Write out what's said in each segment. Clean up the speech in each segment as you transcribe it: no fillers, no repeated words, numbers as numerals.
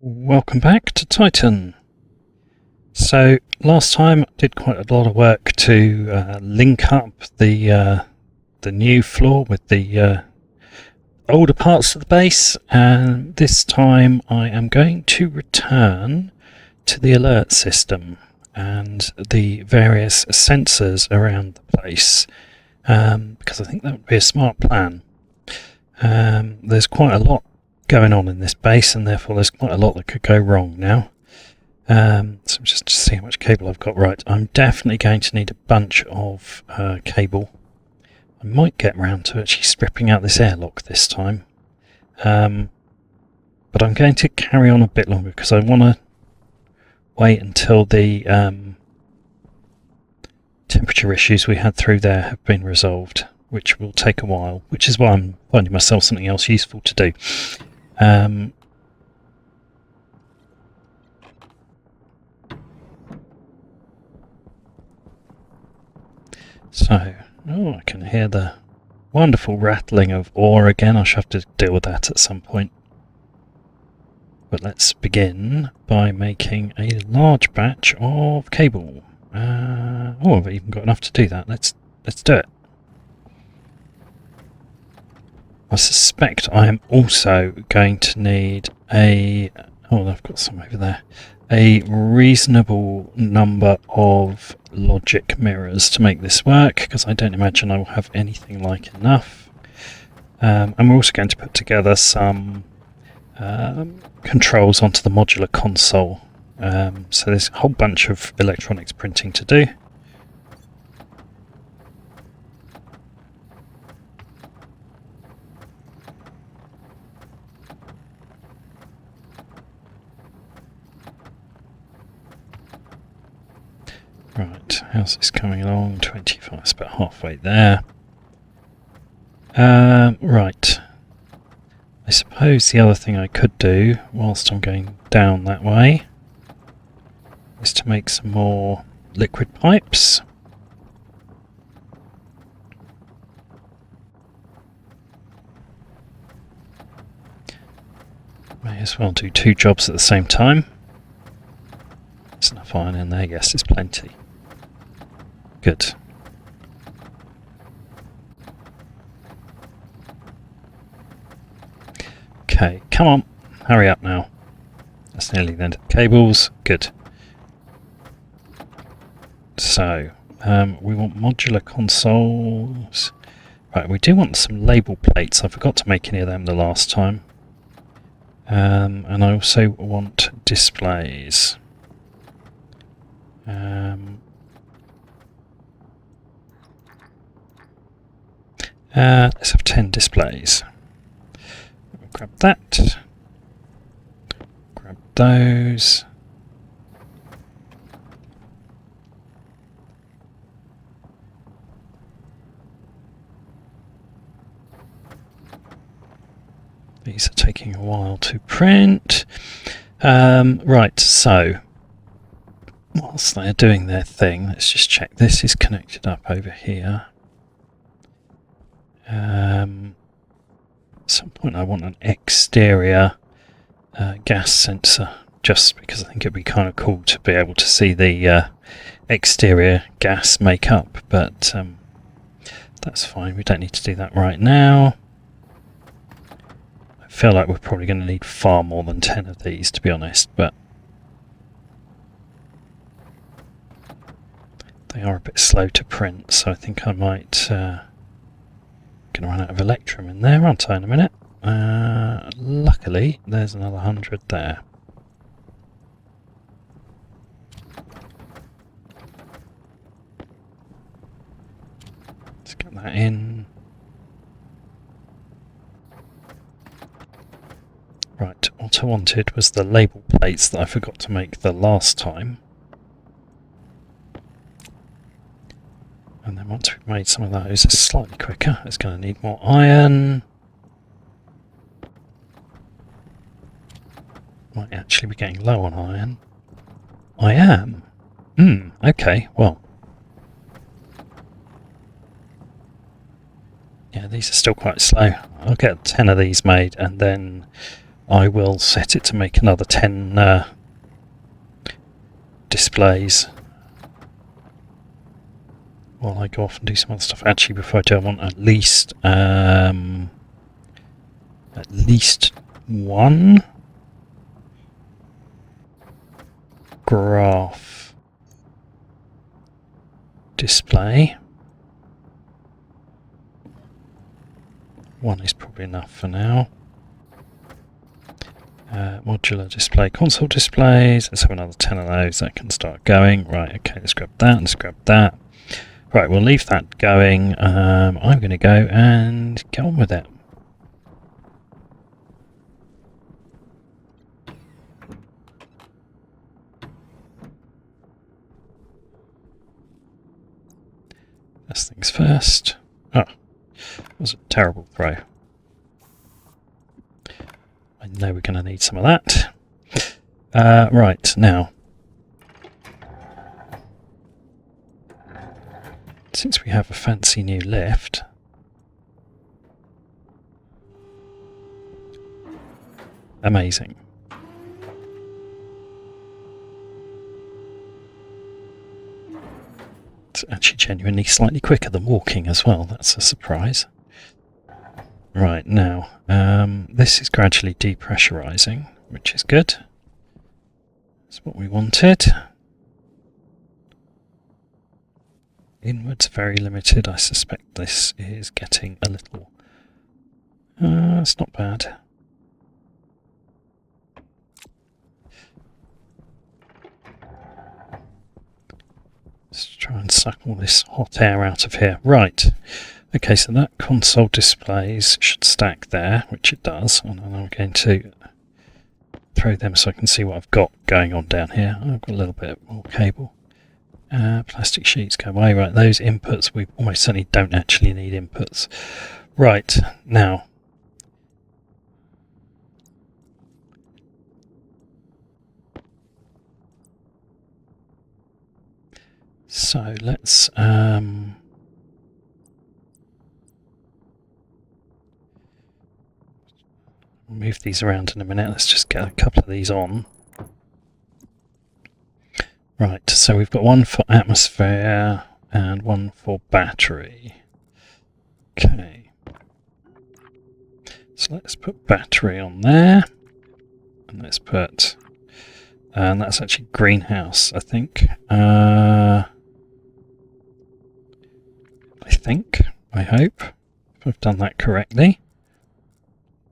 Welcome back to Titan. So last time I did quite a lot of work to link up the new floor with the older parts of the base, and this time I am going to return to the alert system and the various sensors around the place, because I think that would be a smart plan. There's quite a lot going on in this base, and therefore there's quite a lot that could go wrong now. So just to see how much cable I've got. Right, I'm definitely going to need a bunch of cable. I might get round to actually stripping out this airlock this time, but I'm going to carry on a bit longer because I want to wait until the temperature issues we had through there have been resolved, which will take a while, which is why I'm finding myself something else useful to do. I can hear the wonderful rattling of ore again. I shall have to deal with that at some point. But let's begin by making a large batch of cable. I've even got enough to do that. Let's do it. I suspect I am also going to need I've got some over there. A reasonable number of logic mirrors to make this work, because I don't imagine I will have anything like enough. And we're also going to put together some controls onto the modular console. So there's a whole bunch of electronics printing to do. Right, how's this coming along? 25, it's about halfway there. Right. I suppose the other thing I could do, whilst I'm going down that way, is to make some more liquid pipes. May as well do two jobs at the same time. There's enough iron in there, yes, it's plenty. Good. Okay, come on, hurry up now. That's nearly the end of the cables. Good. So, we want modular consoles. Right, we do want some label plates. I forgot to make any of them the last time. And I also want displays. Let's have 10 displays. Grab that. Grab those. These are taking a while to print. Right, so whilst they're doing their thing, let's just check this is connected up over here. At some point I want an exterior gas sensor, just because I think it'd be kind of cool to be able to see the exterior gas makeup, but that's fine, we don't need to do that right now. I feel like we're probably going to need far more than 10 of these, to be honest, but they are a bit slow to print, so I think I might going to run out of electrum in there, aren't I, in a minute? Luckily, there's another 100 there. Let's get that in. Right, what I wanted was the label plates that I forgot to make the last time. And then once we've made some of those, it's slightly quicker. It's going to need more iron. Might actually be getting low on iron. I am. Okay, well. Yeah, these are still quite slow. I'll get 10 of these made, and then I will set it to make another 10 displays while I go off and do some other stuff. Actually, before I do, I want at least one graph display. One is probably enough for now. Modular display, console displays. Let's have another 10 of those. That can start going. Right, okay, let's grab that, let's grab that. Right, we'll leave that going. I'm going to go and get on with it. First things first. Oh, that was a terrible throw. I know we're going to need some of that. Right, now, since we have a fancy new lift, amazing. It's actually genuinely slightly quicker than walking as well. That's a surprise. Right, now, this is gradually depressurizing, which is good. That's what we wanted. Inwards very limited. I suspect this is getting a little... it's not bad. Let's try and suck all this hot air out of here. Right. Okay, so that console displays should stack there, which it does. And I'm going to throw them so I can see what I've got going on down here. I've got a little bit more cable. Plastic sheets go away. Right, those inputs, we almost certainly don't actually need inputs. Right, now. So let's move these around in a minute. Let's just get a couple of these on. Right, so we've got one for atmosphere and one for battery. Okay. So let's put battery on there. And let's put... and that's actually greenhouse, I think. I hope, if I've done that correctly.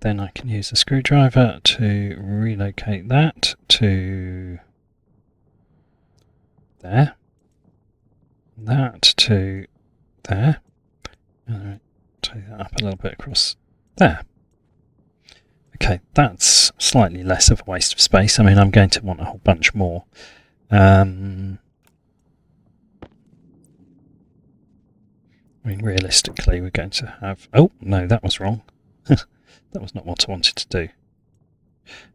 Then I can use a screwdriver to relocate that to there. That to there. And take that up a little bit across there. Okay, that's slightly less of a waste of space. I mean, I'm going to want a whole bunch more. I mean, realistically, we're going to have... oh, no, that was wrong. That was not what I wanted to do.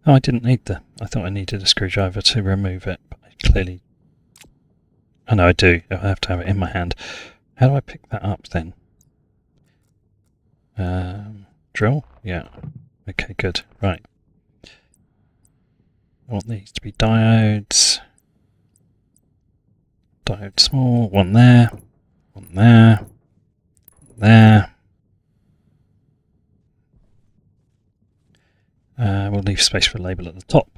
Oh, I didn't need the... I thought I needed a screwdriver to remove it, but I clearly... oh, no, I do. I have to have it in my hand. How do I pick that up, then? Drill? Yeah. Okay, good. Right. I want these to be diodes. Diode small. One there. One there. There. We'll leave space for a label at the top.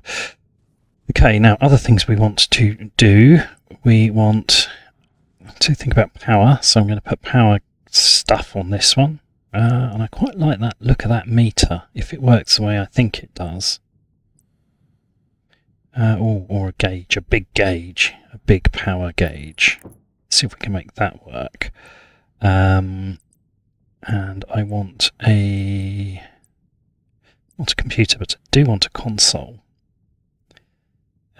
Okay, now other things we want to do. We want to think about power. So I'm going to put power stuff on this one. And I quite like that look of that meter, if it works the way I think it does. Or a gauge, a big power gauge. Let's see if we can make that work. And I want a computer, but I do want a console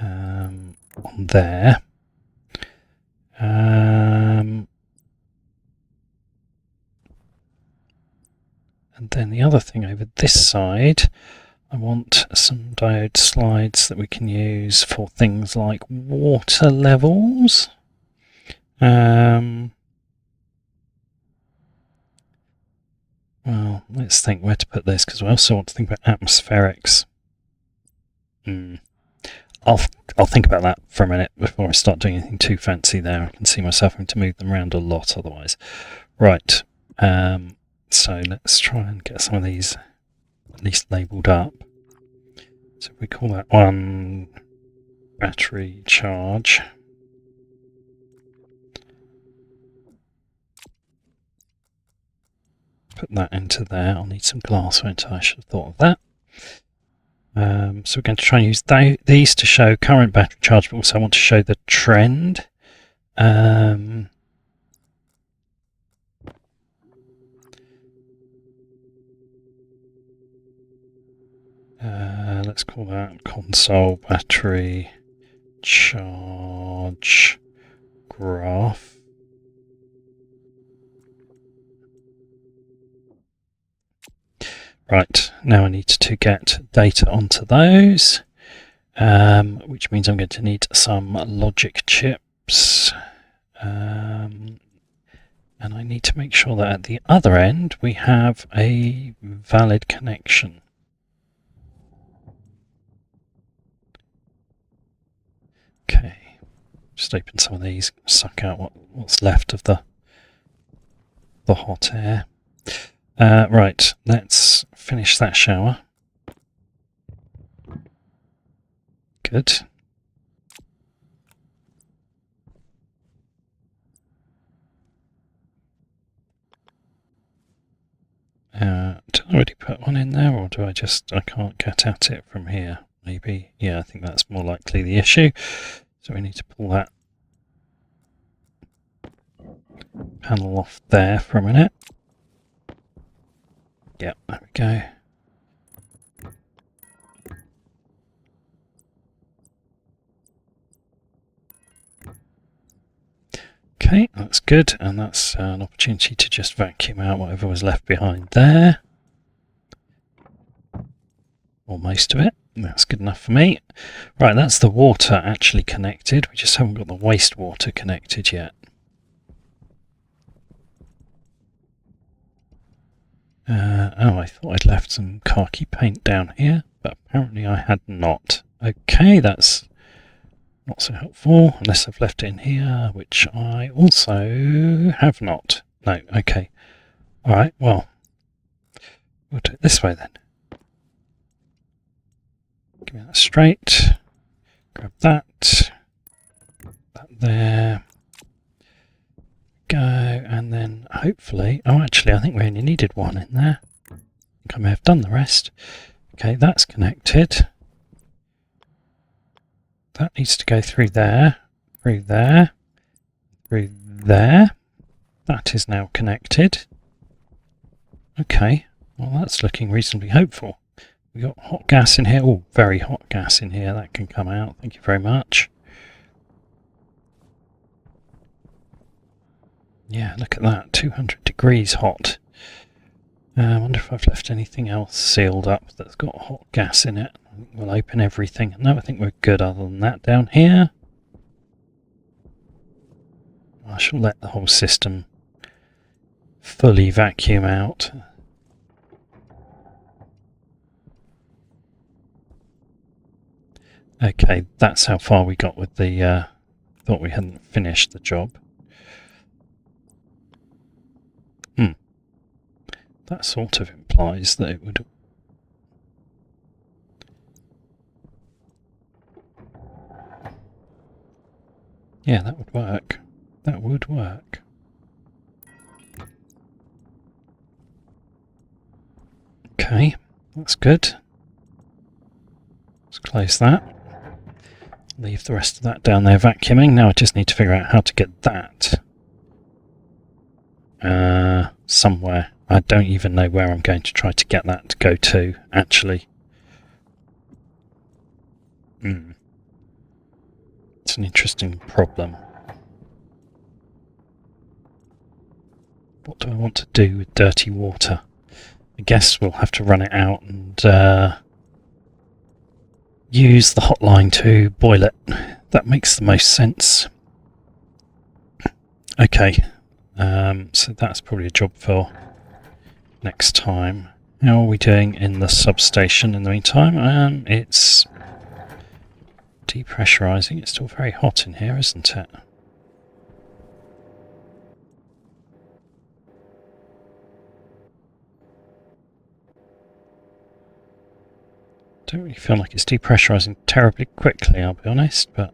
on there. And then the other thing over this side, I want some diode slides that we can use for things like water levels. Well, let's think where to put this, because we also want to think about atmospherics. I'll I'll think about that for a minute before I start doing anything too fancy there. I can see myself having to move them around a lot otherwise. Right, so let's try and get some of these at least labelled up. So if we call that one battery charge. Put that into there. I'll need some glass, won't I? I should have thought of that. So we're going to try and use these to show current battery charge, but also I want to show the trend. Let's call that console battery charge graph. Right, now I need to get data onto those, which means I'm going to need some logic chips. And I need to make sure that at the other end we have a valid connection. Okay, just open some of these, suck out what's left of the hot air. Right, let's finish that shower. Good. Did I already put one in there, or do I can't get at it from here? Maybe, yeah, I think that's more likely the issue. So we need to pull that panel off there for a minute. Yep, there we go. Okay, that's good, and that's an opportunity to just vacuum out whatever was left behind there. Or most of it. That's good enough for me. Right, that's the water actually connected. We just haven't got the wastewater connected yet. Oh, I thought I'd left some khaki paint down here, but apparently I had not. Okay, that's not so helpful, unless I've left it in here, which I also have not. No, okay. Alright, well, we'll do it this way then. Give me that straight. Grab that. That there. Go, and then hopefully... Oh, actually, I think we only needed one in there. I think I may have done the rest. Okay, that's connected. That needs to go through there, through there, through there. That is now connected. Okay, well that's looking reasonably hopeful. We've got hot gas in here. Oh, very hot gas in here. That can come out. Thank you very much. Yeah, look at that. 200 degrees hot. I wonder if I've left anything else sealed up that's got hot gas in it. We'll open everything. No, I think we're good other than that down here. I shall let the whole system fully vacuum out. Okay, that's how far we got with the... thought we hadn't finished the job. That sort of implies that it would... Yeah, that would work. That would work. Okay, that's good. Let's close that. Leave the rest of that down there vacuuming. Now I just need to figure out how to get that somewhere. I don't even know where I'm going to try to get that to go to, actually. It's an interesting problem. What do I want to do with dirty water? I guess we'll have to run it out and use the hotline to boil it. That makes the most sense. Okay, so that's probably a job for next time. How are we doing in the substation in the meantime? It's Depressurizing. It's still very hot in here, isn't it? Don't really feel like it's depressurizing terribly quickly, I'll be honest, but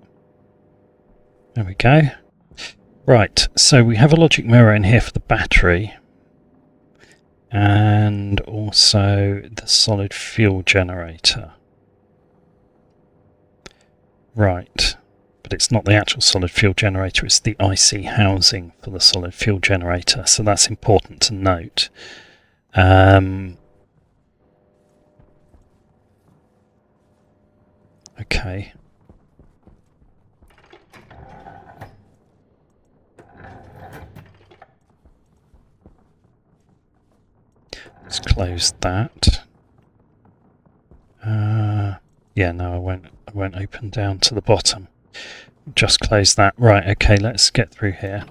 there we go. Right, so we have a logic mirror in here for the battery and also the solid fuel generator. Right, but it's not the actual solid fuel generator, it's the IC housing for the solid fuel generator, so that's important to note. Okay. Let's close that. Yeah, no, I won't open down to the bottom. Just close that. Right, okay, let's get through here.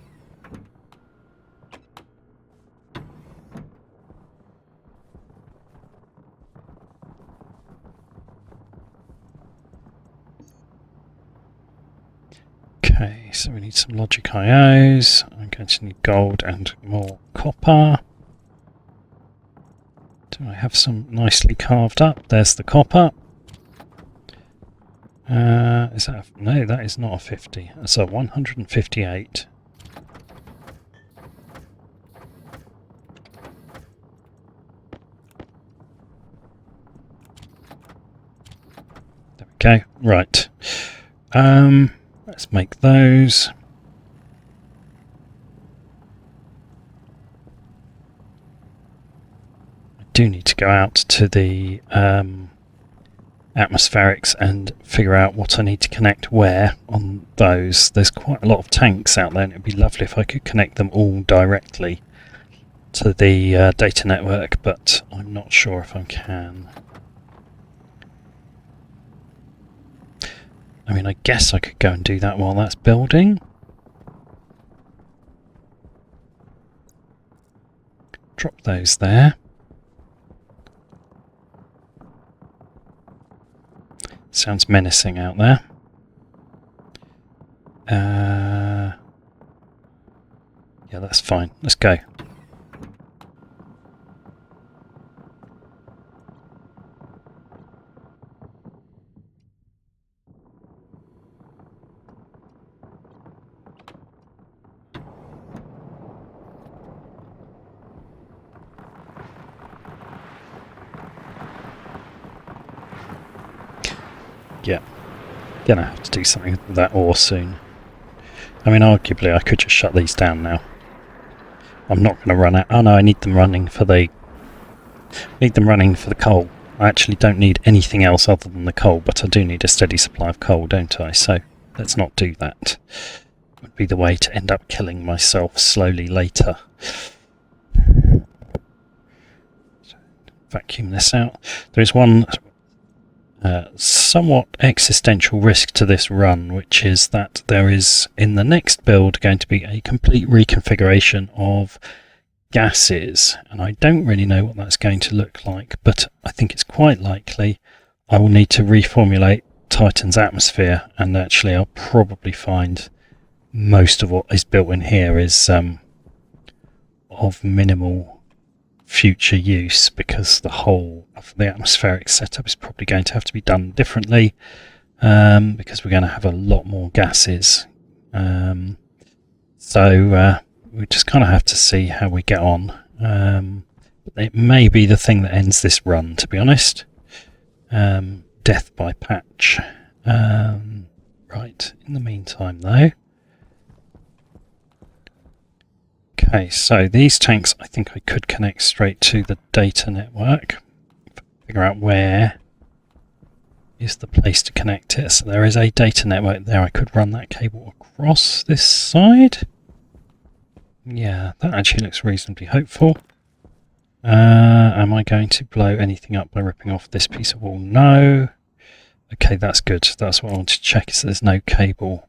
Okay, so we need some logic IOs. I'm going to need gold and more copper. Do I have some nicely carved up? There's the copper. Is that no, that is not a 50. That's a 158. There we go. Right. Let's make those. I do need to go out to the atmospherics and figure out what I need to connect where on those. There's quite a lot of tanks out there and it'd be lovely if I could connect them all directly to the data network, but I'm not sure if I can. I mean, I guess I could go and do that while that's building. Drop those there. Sounds menacing out there. Yeah, that's fine. Let's go. Yeah, gonna have to do something with that ore soon. I mean, arguably I could just shut these down now. I'm not going to run out. Oh no, I need them running for the coal. I actually don't need anything else other than the coal, but I do need a steady supply of coal, don't I? So let's not do that. It would be the way to end up killing myself slowly later. Vacuum this out. There is one somewhat existential risk to this run, which is that there is in the next build going to be a complete reconfiguration of gases, and I don't really know what that's going to look like, but I think it's quite likely I will need to reformulate Titan's atmosphere, and actually I'll probably find most of what is built in here is of minimal future use, because the whole of the atmospheric setup is probably going to have to be done differently, because we're going to have a lot more gases. So we just kind of have to see how we get on. It may be the thing that ends this run, to be honest. Death by patch. Right, in the meantime though. Okay, so these tanks I think I could connect straight to the data network. Figure out where is the place to connect it. So there is a data network there. I could run that cable across this side. Yeah, that actually looks reasonably hopeful. Am I going to blow anything up by ripping off this piece of wall? No. Okay, that's good. That's what I want to check, is there's no cable.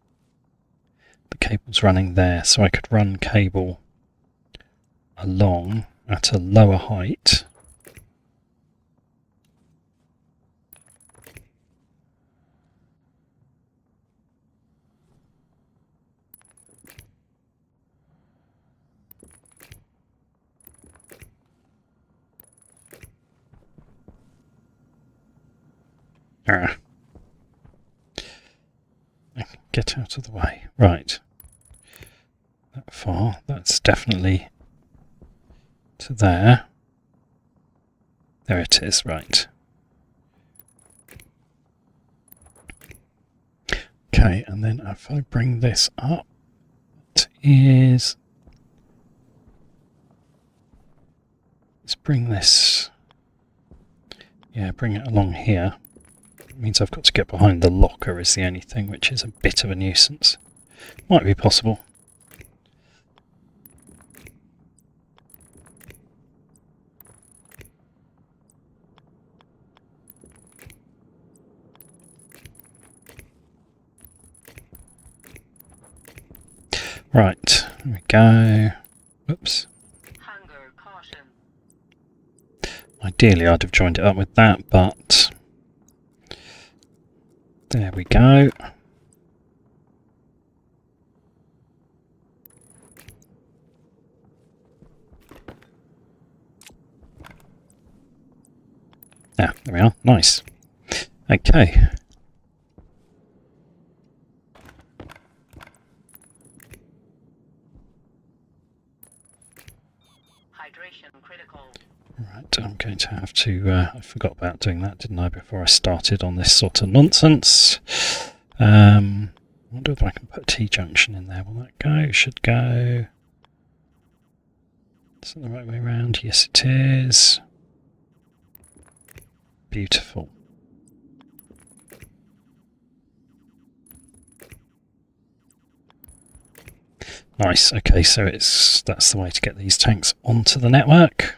The cable's running there, so I could run cable along at a lower height. Get out of the way. Right. That far. That's definitely to there. There it is, right. Okay, and then if I bring this up, it is... Let's bring this... Yeah, bring it along here. It means I've got to get behind the locker is the only thing, which is a bit of a nuisance. Might be possible. Right, there we go. Whoops. Hunger caution. Ideally I'd have joined it up with that, but there we go. Ah, there we are. Nice. Okay. Hydration critical. Right, I'm going to have to... I forgot about doing that, didn't I, before I started on this sort of nonsense. I wonder if I can put a T-junction in there. Will that go? It should go. Is that the right way around? Yes, it is. Beautiful. Nice. Okay, so that's the way to get these tanks onto the network.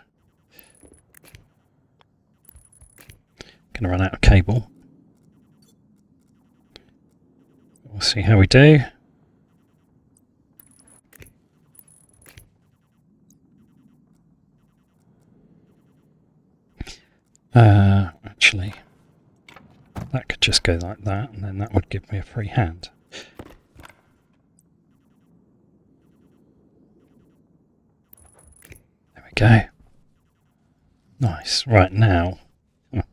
Gonna run out of cable. We'll see how we do. Actually, that could just go like that, and then that would give me a free hand. There we go. Nice. Right now, I've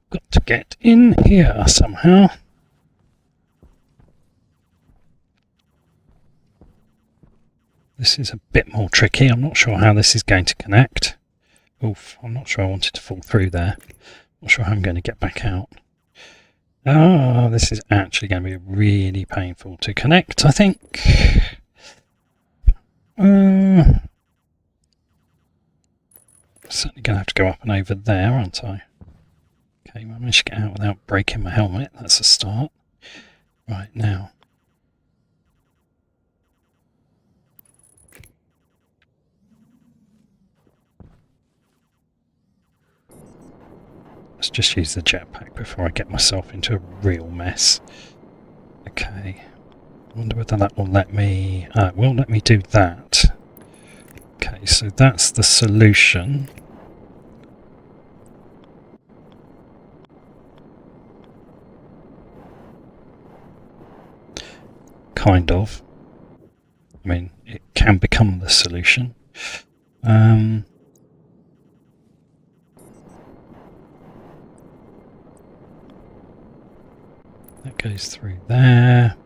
got to get in here somehow. This is a bit more tricky. I'm not sure how this is going to connect. Oof, I'm not sure I wanted to fall through there. Not sure how I'm going to get back out. Oh, this is actually going to be really painful to connect, I think. Certainly going to have to go up and over there, aren't I? Okay, well, I managed to get out without breaking my helmet. That's a start. Right, now. Let's just use the jetpack before I get myself into a real mess. Okay. I wonder whether that will let me... it will let me do that. Okay, so that's the solution. Kind of. I mean, it can become the solution. That goes through there.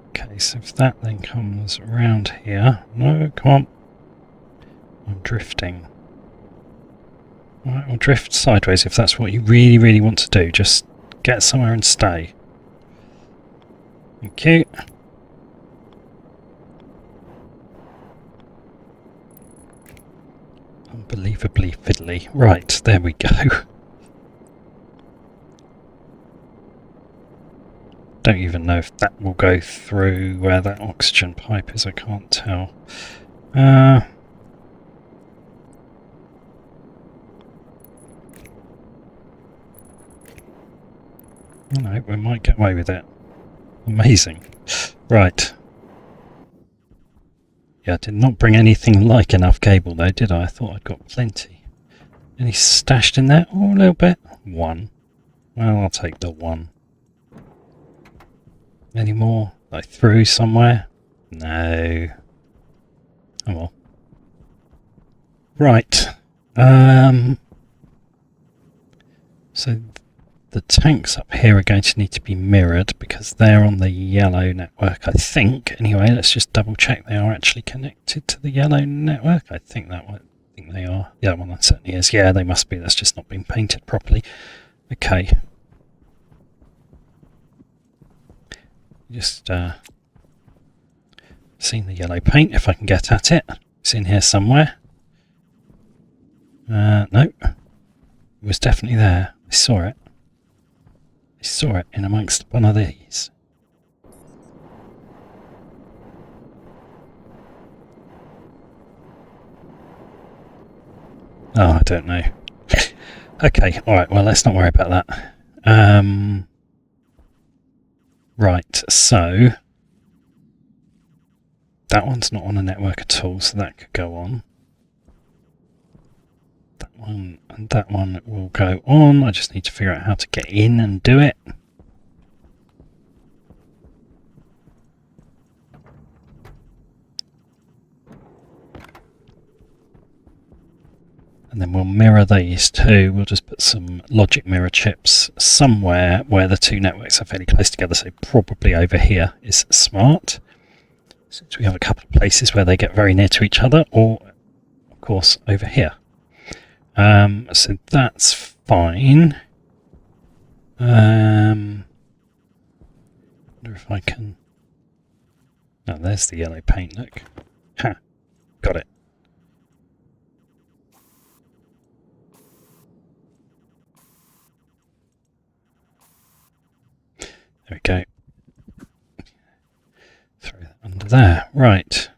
Okay, so if that then comes around here... No, come on. I'm drifting. Alright, I'll drift sideways if that's what you really, really want to do. Just get somewhere and stay. Thank you. Unbelievably fiddly. Right, there we go. Don't even know if that will go through where that oxygen pipe is, I can't tell. No, we might get away with it. Amazing. Right. Yeah, I did not bring anything like enough cable though, did I? I thought I'd got plenty. Any stashed in there? Oh, a little bit. One. Well, I'll take the one. Any more? Like through somewhere? No. Oh well. Right. So the tanks up here are going to need to be mirrored because they're on the yellow network, I think. Anyway, let's just double check they are actually connected to the yellow network. I think they are. Yeah, well, that certainly is. Yeah, they must be. That's just not been painted properly. Okay. Just seen the yellow paint, if I can get at it. It's in here somewhere. No. It was definitely there. I saw it. I saw it in amongst one of these. Oh, I don't know. Okay, alright, well, let's not worry about that. Right, so that one's not on a network at all, so that could go on. That one and that one will go on. I just need to figure out how to get in and do it. And then we'll mirror these two. We'll just put some logic mirror chips somewhere where the two networks are fairly close together, so probably over here is smart. Since we have a couple of places where they get very near to each other, or of course over here. So that's fine. Wonder if I can... Oh, there's the yellow paint, look. Ha! Got it. There we go. Throw that under there. Right.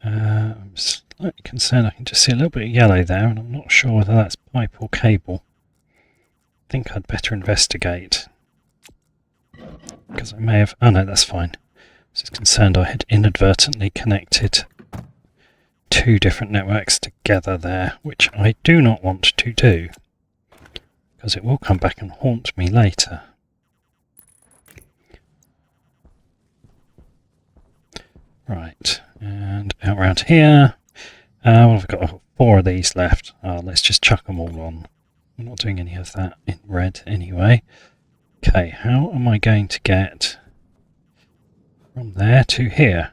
I'm slightly concerned I can just see a little bit of yellow there, and I'm not sure whether that's pipe or cable. I think I'd better investigate. Because I may have... Oh no, that's fine. I was just concerned I had inadvertently connected two different networks together there, which I do not want to do, because it will come back and haunt me later. Right, and out around here. Well, I've got 4 of these left. Let's just chuck them all on. I'm not doing any of that in red anyway. Okay, how am I going to get from there to here?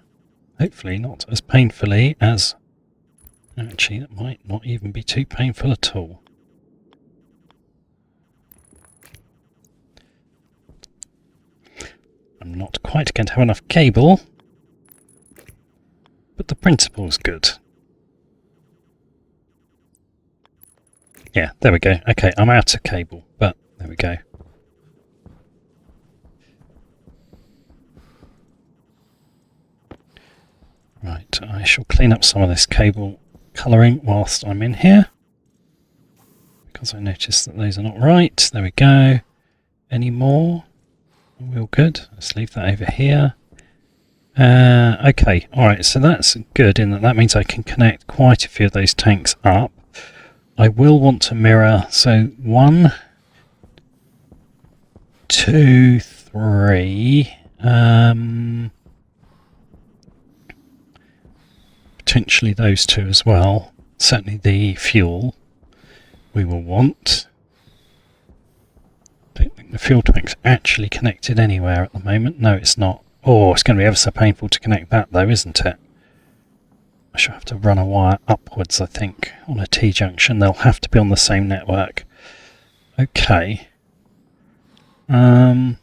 Hopefully not as painfully as... Actually, that might not even be too painful at all. I'm not quite going to have enough cable, but the principle's good. Yeah, there we go. Okay, I'm out of cable, but there we go. Right, I shall clean up some of this cable colouring whilst I'm in here, because I noticed that those are not right. There we go. Any more? Are we all good? Let's leave that over here. Okay, alright, so that's good in that means I can connect quite a few of those tanks up. I will want to mirror, so 1, 2, 3, potentially those two as well. Certainly the fuel we will want. Don't think the fuel tank's actually connected anywhere at the moment. No, it's not. Oh, it's going to be ever so painful to connect that though, isn't it? I shall have to run a wire upwards, I think, on a T-junction. They'll have to be on the same network. Okay. So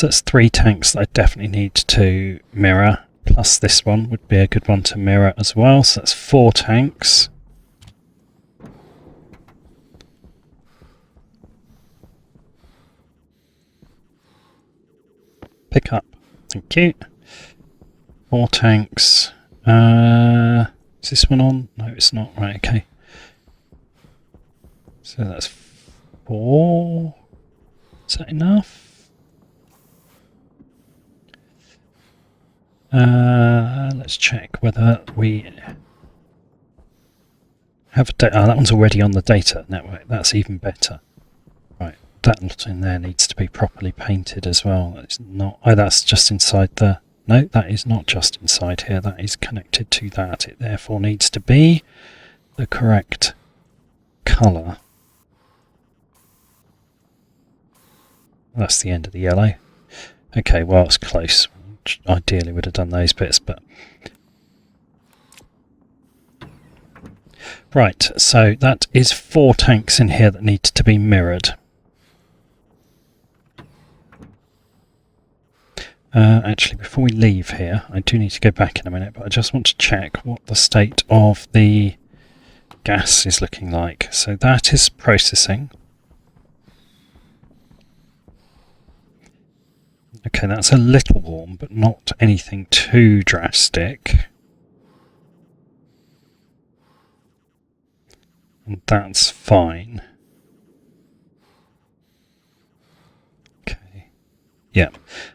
that's 3 tanks that I definitely need to mirror. Plus this one would be a good one to mirror as well. So that's 4 tanks. Pick up. Thank you. 4 tanks. Is this one on? No, it's not. Right, okay. So that's 4. Is that enough? Let's check whether we have a that one's already on the data network. That's even better. Right, that lot in there needs to be properly painted as well. It's not. Oh, that's just inside the. No, that is not just inside here. That is connected to that. It therefore needs to be the correct colour. That's the end of the yellow. Okay, well, it's close. Ideally would have done those bits, but... Right, so that is 4 tanks in here that need to be mirrored. Actually, before we leave here, I do need to go back in a minute, but I just want to check what the state of the gas is looking like. So that is processing. Okay, that's a little warm, but not anything too drastic. And that's fine. Okay. Yeah,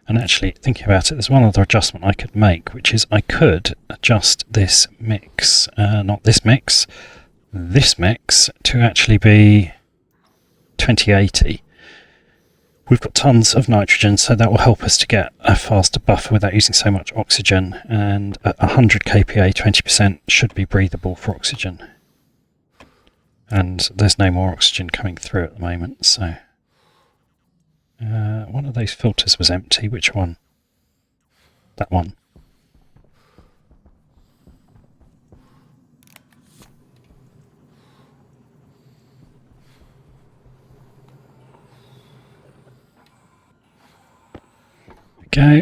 and actually, thinking about it, there's one other adjustment I could make, which is I could adjust this mix, not this mix, this mix, to actually be 2080. We've got tons of nitrogen, so that will help us to get a faster buffer without using so much oxygen, and at 100 kPa, 20% should be breathable for oxygen. And there's no more oxygen coming through at the moment, so... one of those filters was empty. Which one? That one. Go.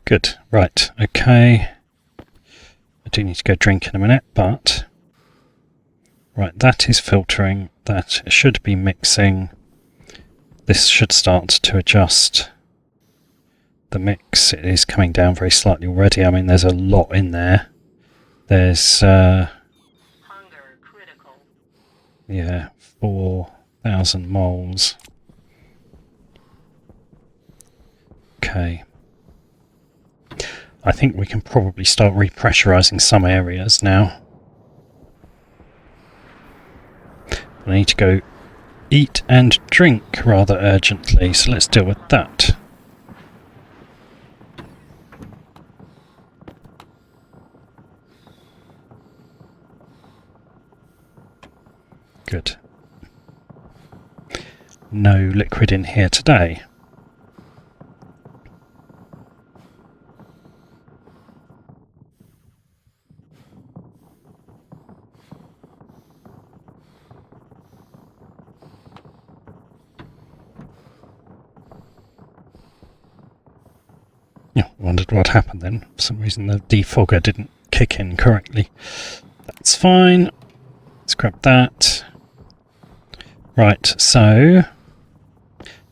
Good. Right. Okay. I do need to go drink in a minute, but right, that is filtering. That should be mixing. This should start to adjust the mix. It is coming down very slightly already. I mean, there's a lot in there. There's Hunger critical. yeah, 4,000 moles. Okay. I think we can probably start repressurizing some areas now. I need to go eat and drink rather urgently, so let's deal with that. Good. No liquid in here today. Yeah, wondered what happened then. For some reason the defogger didn't kick in correctly. That's fine. Let's grab that. Right, so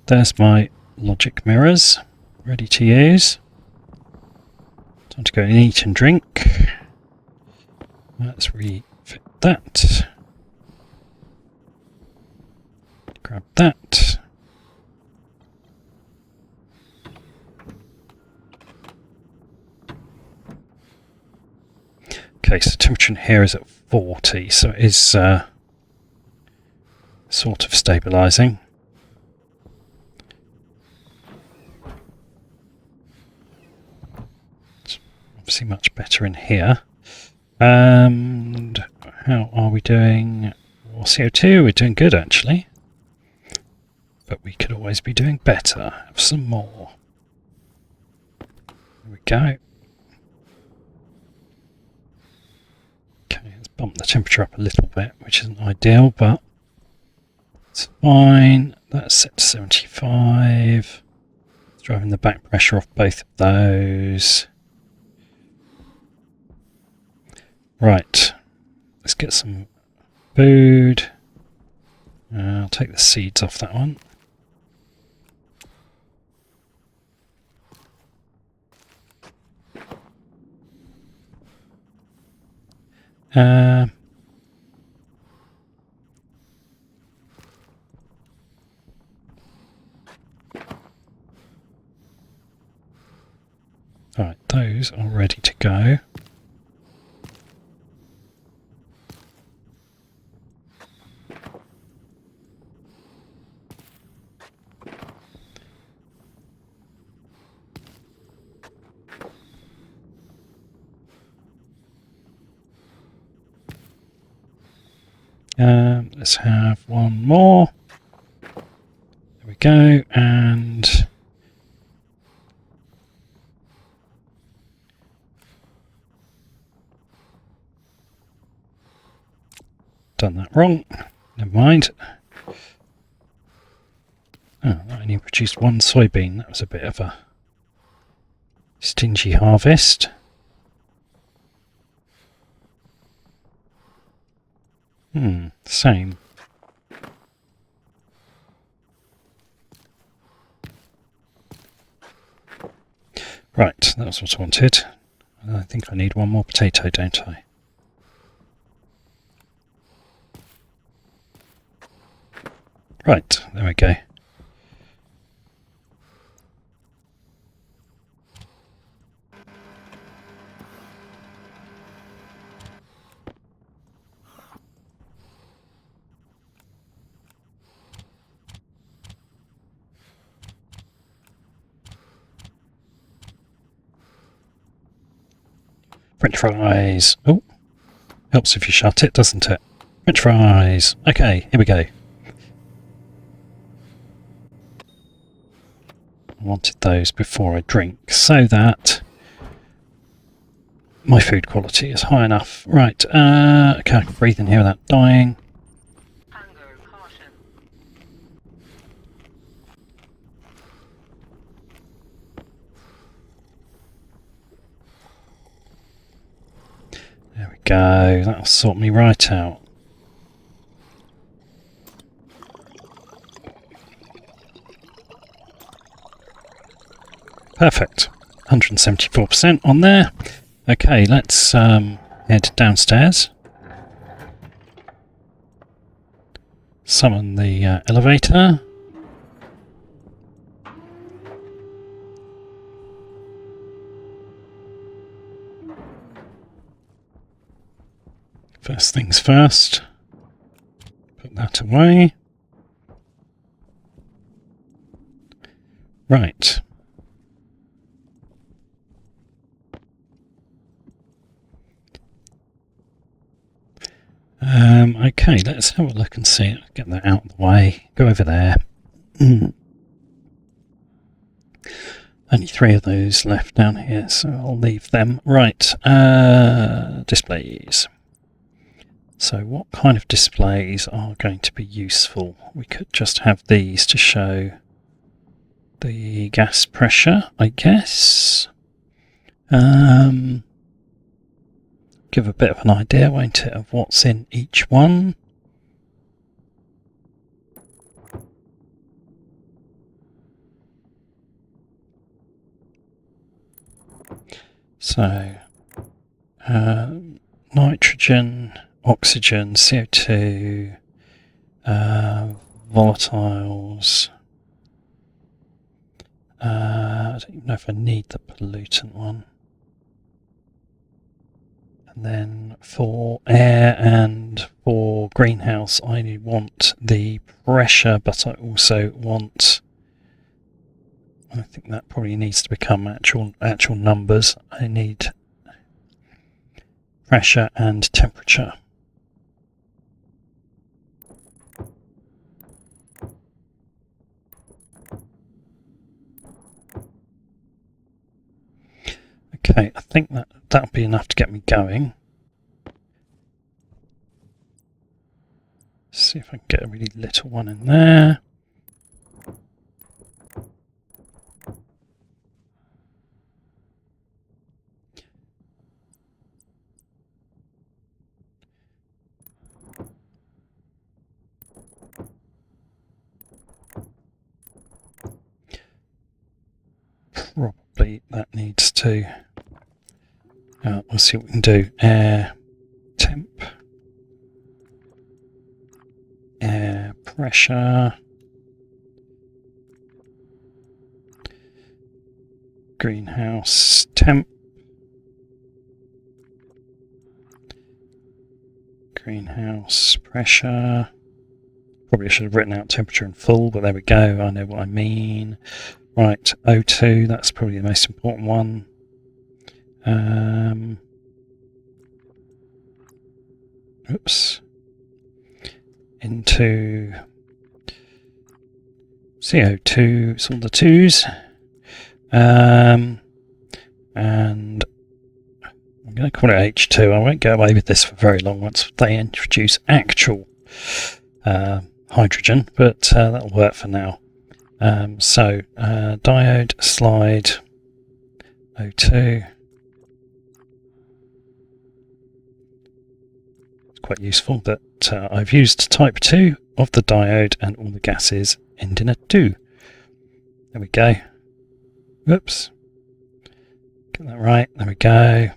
there's my logic mirrors ready to use. Time to go and eat and drink. Let's refit that. Grab that. Okay, so temperature in here is at 40, so it is sort of stabilising. It's obviously much better in here. And how are we doing? More CO2, we're doing good actually. But we could always be doing better. Have some more. There we go. Okay, let's bump the temperature up a little bit, which isn't ideal, but it's fine. That's set to 75. It's driving the back pressure off both of those. Right, let's get some food. I'll take the seeds off that one. Alright, those are ready to go. Let's have one more. There we go, and done that wrong. Never mind. Oh, I only produced one soybean. That was a bit of a stingy harvest. Same. Right, that was what I wanted. I think I need one more potato, don't I? Right, there we go. French fries. Oh, helps if you shut it, doesn't it? French fries. Okay, here we go. I wanted those before I drink so that my food quality is high enough. Right, okay, I can breathe in here without dying. Hunger caution. There we go, that'll sort me right out. Perfect. 174% on there. Okay, let's head downstairs. Summon the elevator. First things first. Put that away. Right. Okay, let's have a look and see. Get that out of the way. Go over there. Only 3 of those left down here, so I'll leave them. Right, displays. So what kind of displays are going to be useful? We could just have these to show the gas pressure, I guess. Give a bit of an idea, won't it, of what's in each one. So, nitrogen, oxygen, CO2, volatiles. I don't even know if I need the pollutant one. And then for air and for greenhouse, I want the pressure, but I also want, I think that probably needs to become actual numbers. I need pressure and temperature. Okay, I think that'll be enough to get me going. See if I can get a really little one in there. Probably that needs to. We'll see what we can do. Air temp, air pressure, greenhouse temp, greenhouse pressure. Probably I should have written out temperature in full, but there we go. I know what I mean. Right, O2, that's probably the most important one. Oops. into CO2, it's all the 2s. And I'm going to call it H2. I won't get away with this for very long once they introduce actual hydrogen, but that'll work for now. So diode slide O2. It's quite useful that I've used type 2 of the diode and all the gases end in a 2. There we go. Whoops. Get that right. There we go.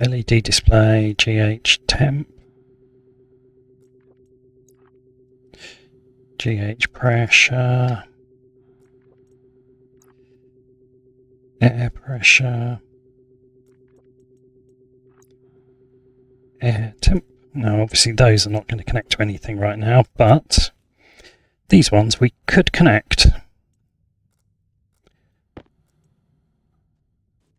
LED display, GH temp, GH pressure, air pressure, air temp. Now obviously those are not going to connect to anything right now, but these ones we could connect.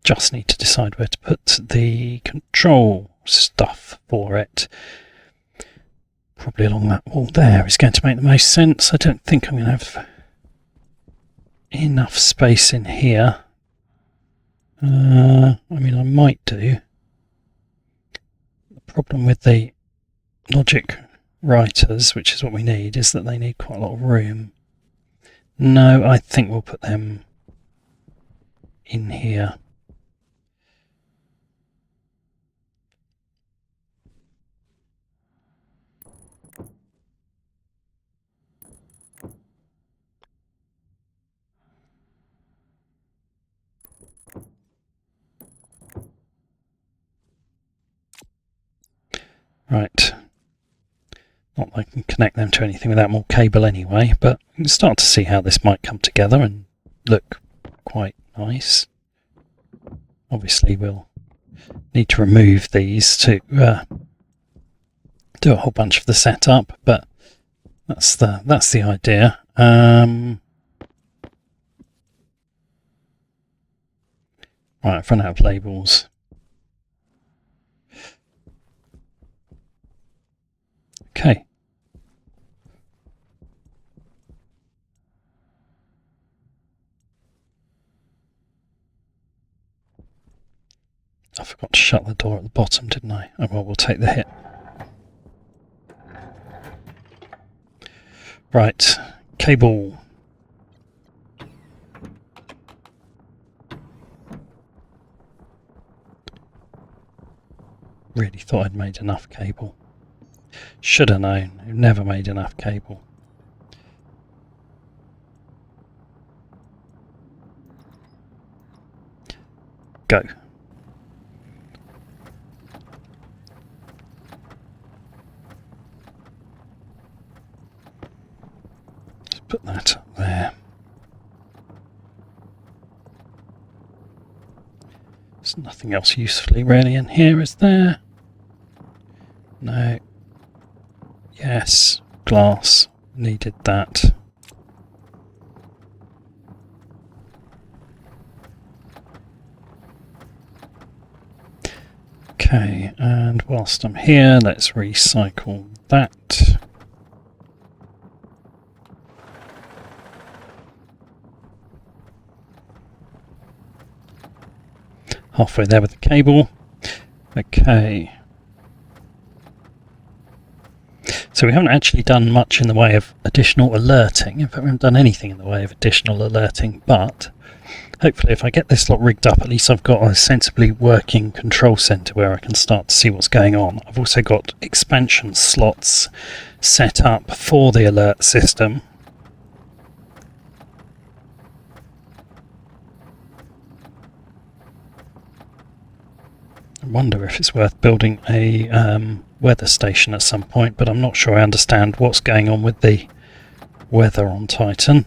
Just need to decide where to put the control stuff for it. Probably along that wall there is going to make the most sense. I don't think I'm going to have enough space in here. I mean, I might do. The problem with the logic writers, which is what we need, is that they need quite a lot of room. No, I think we'll put them in here. Right, not that I can connect them to anything without more cable anyway, but we can start to see how this might come together and look quite nice. Obviously we'll need to remove these to do a whole bunch of the setup, but that's the idea. Right, I've run out of labels. Okay. I forgot to shut the door at the bottom, didn't I? Oh well, we'll take the hit. Right, cable. Really thought I'd made enough cable. Should have known. I've never made enough cable. Go. Just put that up there. There's nothing else usefully really in here, is there? No. Yes, glass. Needed that. Okay, and whilst I'm here, let's recycle that. Halfway there with the cable. Okay. So we haven't actually done much in the way of additional alerting. In fact, we haven't done anything in the way of additional alerting, but hopefully if I get this lot rigged up, at least I've got a sensibly working control centre where I can start to see what's going on. I've also got expansion slots set up for the alert system. I wonder if it's worth building a weather station at some point, but I'm not sure I understand what's going on with the weather on Titan.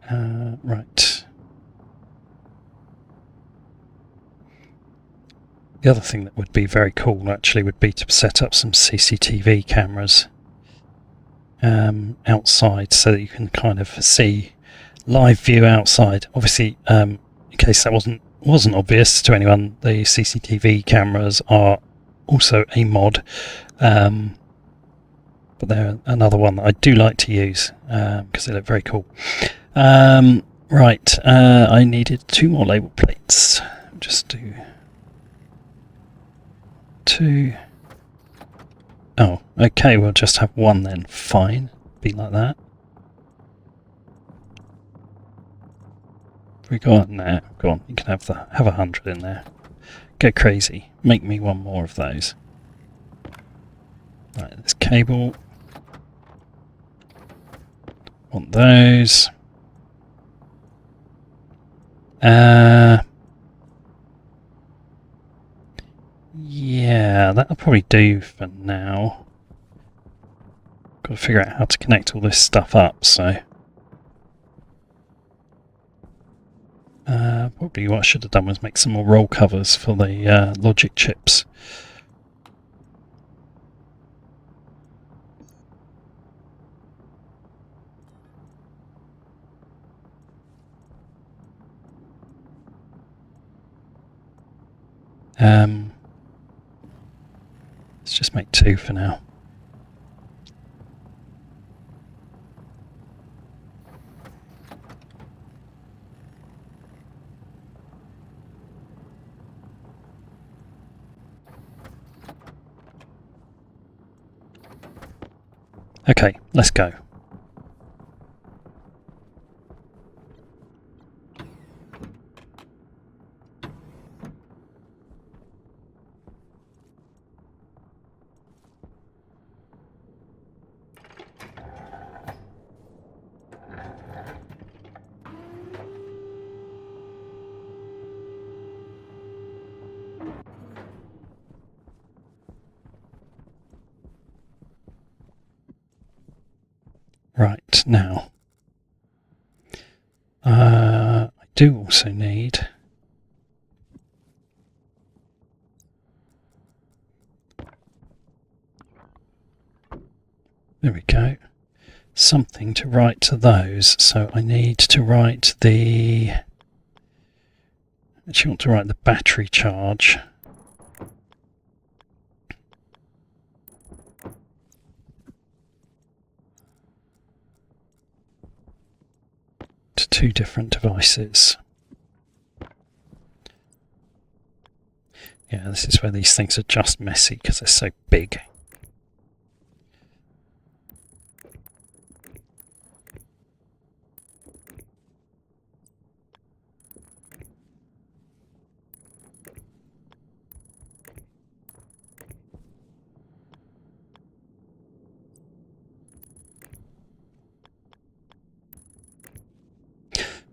Right. The other thing that would be very cool actually would be to set up some CCTV cameras outside so that you can kind of see live view outside. Obviously, in case that wasn't wasn't obvious to anyone, the CCTV cameras are also a mod, but they're another one that I do like to use because they look very cool. Right, I needed 2 more label plates. Just do 2. Oh, okay, we'll just have 1 then. Fine, be like that. We go on there. Go on, you can have 100 in there. Go crazy. Make me 1 more of those. Right, this cable. Want those. Yeah, that'll probably do for now. Got to figure out how to connect all this stuff up, so. Probably what I should have done was make some more roll covers for the logic chips. Let's just make 2 for now. Okay, let's go. Right, now. I do also need there we go. Something to write to those. So I need to write the. Actually, want to write the battery charge. To 2 different devices. Yeah, this is where these things are just messy because they're so big.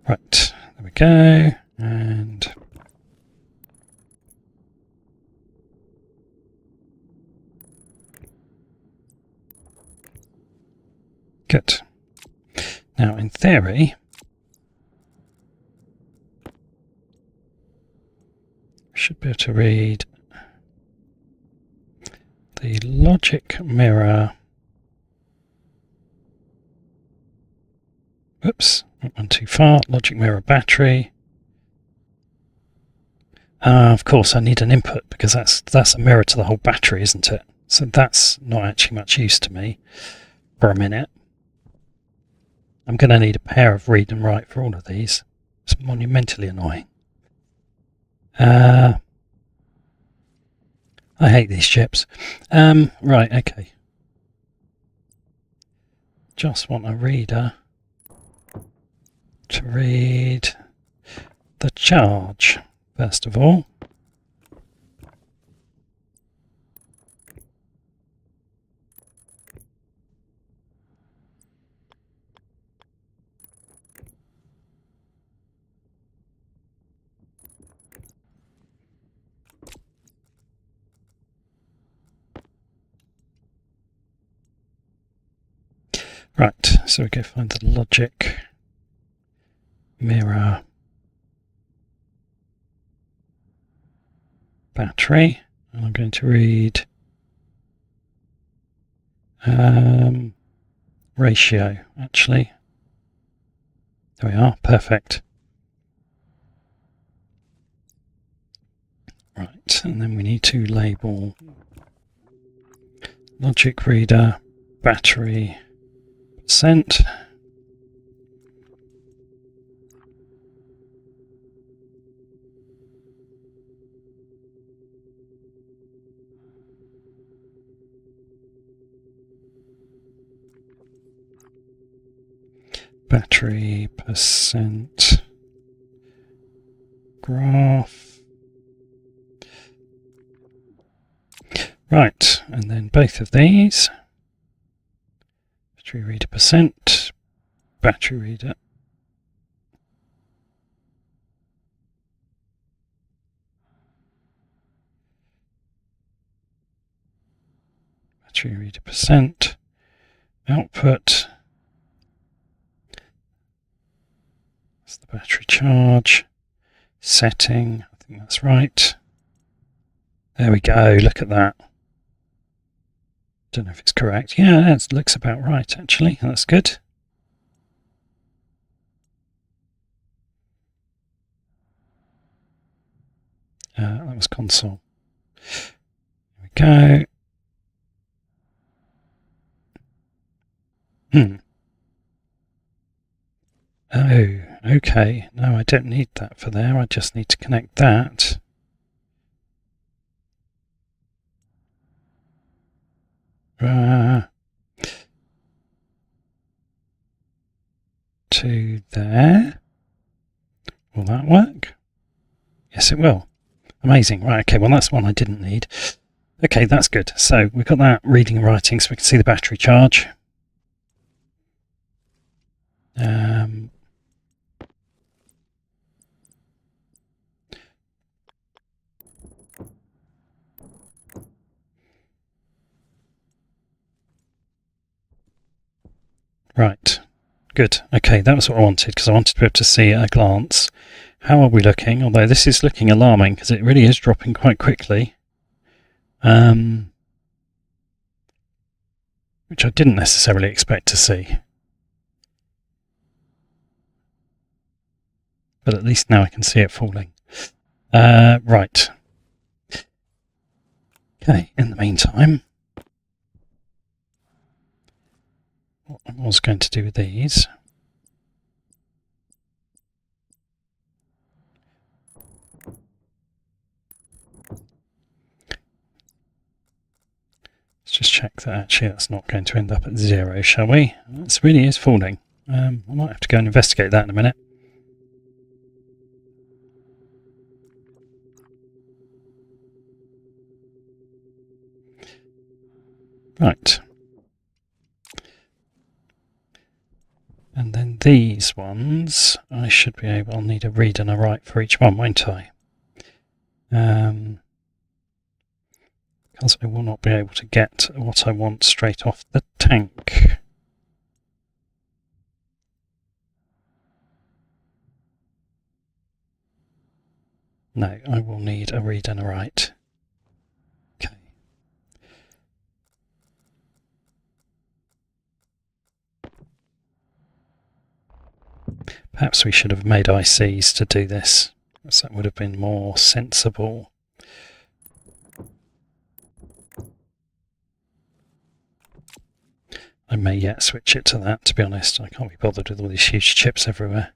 Right, there we go, and good. Now, in theory, we should be able to read the logic mirror. Oops, went too far. Logic mirror battery. Of course, I need an input because that's a mirror to the whole battery, isn't it? So that's not actually much use to me for a minute. I'm going to need a pair of read and write for all of these. It's monumentally annoying. I hate these chips. Right, okay. Just want a reader to read the charge, first of all. Right, so we go find the logic mirror battery, and I'm going to read ratio, actually. There we are, perfect. Right, and then we need to label logic reader, battery, percent. Battery percent graph. Right, and then both of these. Battery reader percent, battery reader. Battery reader percent, output. That's the battery charge. Setting, I think that's right. There we go, look at that. Don't know if it's correct. Yeah, it looks about right actually, that's good. That was console. There we go. Oh, okay. No, I don't need that for there. I just need to connect that. To there. Will that work? Yes, it will. Amazing. Right, okay, well that's one I didn't need. Okay, that's good. So we've got that reading and writing so we can see the battery charge. Right, good. Okay, that was what I wanted because I wanted to be able to see at a glance. How are we looking? Although this is looking alarming because it really is dropping quite quickly. Which I didn't necessarily expect to see. But at least now I can see it falling. Right. Okay, in the meantime, what I was going to do with these. Let's just check that actually that's not going to end up at 0, shall we? This really is falling. I might have to go and investigate that in a minute. Right. And then these ones, I should be able, I'll need a read and a write for each one, won't I? Because I will not be able to get what I want straight off the tank. No, I will need a read and a write. Okay. Perhaps we should have made ICs to do this, because that would have been more sensible. I may yet switch it to that, to be honest. I can't be bothered with all these huge chips everywhere.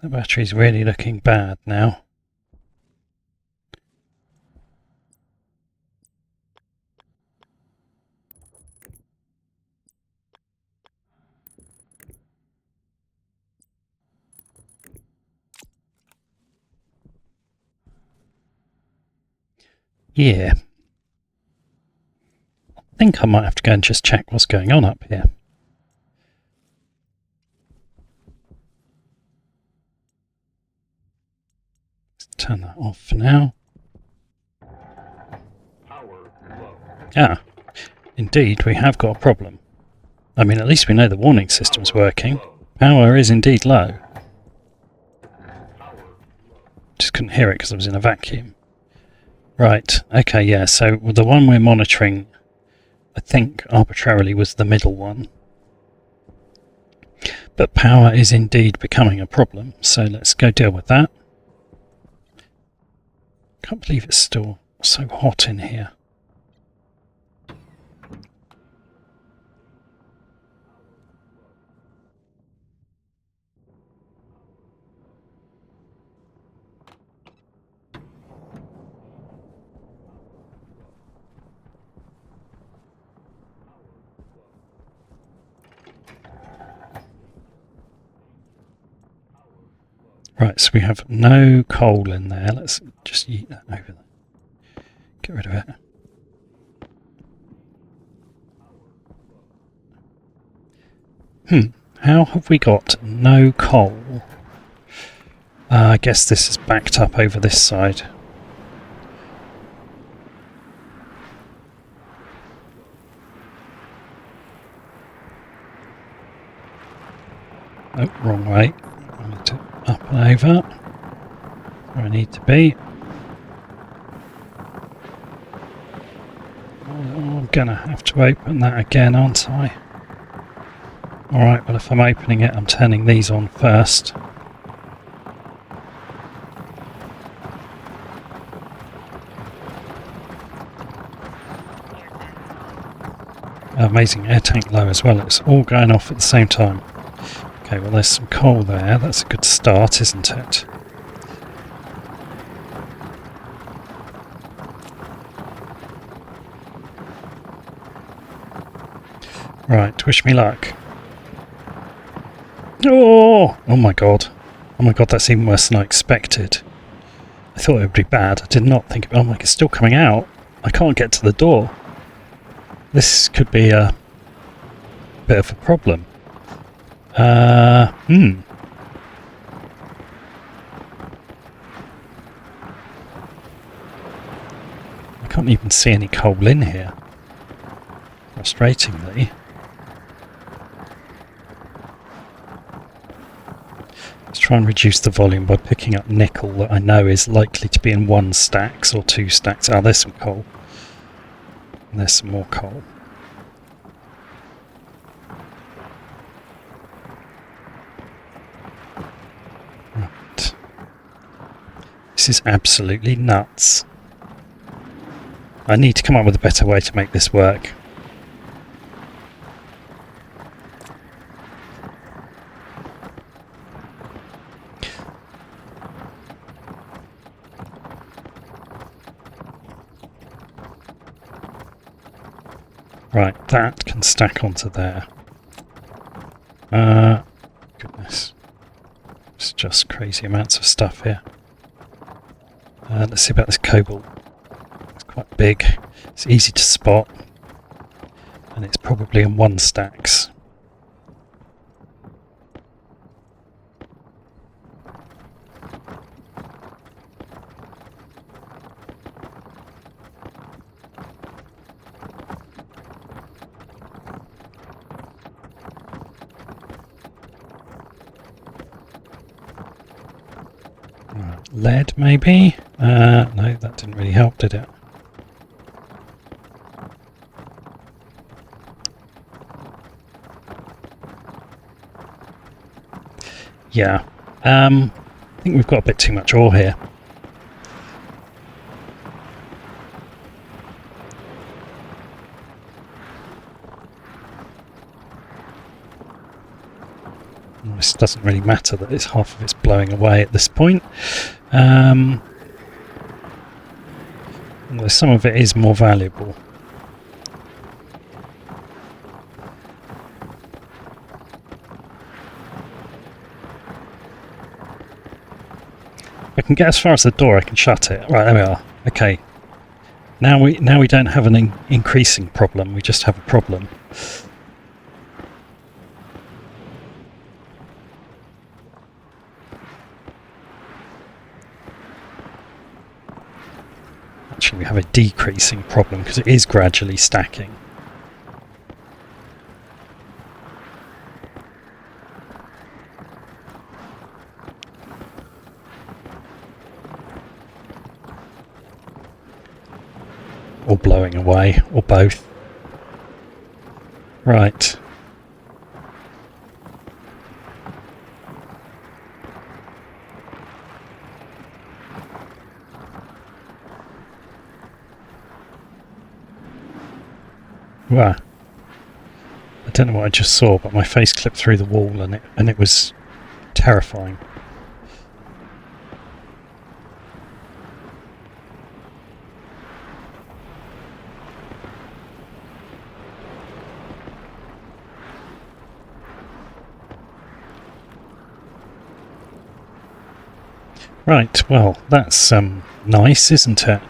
The battery's really looking bad now. Yeah. I think I might have to go and just check what's going on up here. Let's turn that off for now. Ah, indeed, we have got a problem. I mean, at least we know the warning system's working. Power is indeed low. Just couldn't hear it because I was in a vacuum. Right, okay, yeah, so the one we're monitoring, I think, arbitrarily was the middle one. But power is indeed becoming a problem, so let's go deal with that. Can't believe it's still so hot in here. Right, so we have no coal in there. Let's just yeet that over there. Get rid of it. How have we got no coal? I guess this is backed up over this side. Oh, wrong way. I need to up and over. Where I need to be. Oh, I'm gonna have to open that again, aren't I? Alright, well if I'm opening it, I'm turning these on first. Amazing, air tank low as well. It's all going off at the same time. Okay, well there's some coal there. That's a good start, isn't it? Right, wish me luck. Oh! Oh my god. Oh my god, that's even worse than I expected. I thought it would be bad. I did not think... Oh my god, it's still coming out. I can't get to the door. This could be a bit of a problem. I can't even see any coal in here. Frustratingly. Let's try and reduce the volume by picking up nickel that I know is likely to be in 1 stacks or 2 stacks. Oh, there's some coal. And there's some more coal. Right. This is absolutely nuts. I need to come up with a better way to make this work. Right, that can stack onto there. Goodness. It's just crazy amounts of stuff here. Let's see about this cobalt. It's quite big. It's easy to spot. And it's probably in 1 stacks. Lead, maybe? No, that didn't really help, did it? Yeah. I think we've got a bit too much ore here. This doesn't really matter that it's half of it's blowing away at this point. Although some of it is more valuable. If I can get as far as the door, I can shut it. Right, there we are. Okay. Now we don't have an increasing problem. We just have a problem. Actually, we have a decreasing problem because it is gradually stacking. Or blowing away, or both. Right. Wow. I don't know what I just saw, but my face clipped through the wall and it was terrifying. Right, well, that's nice, isn't it?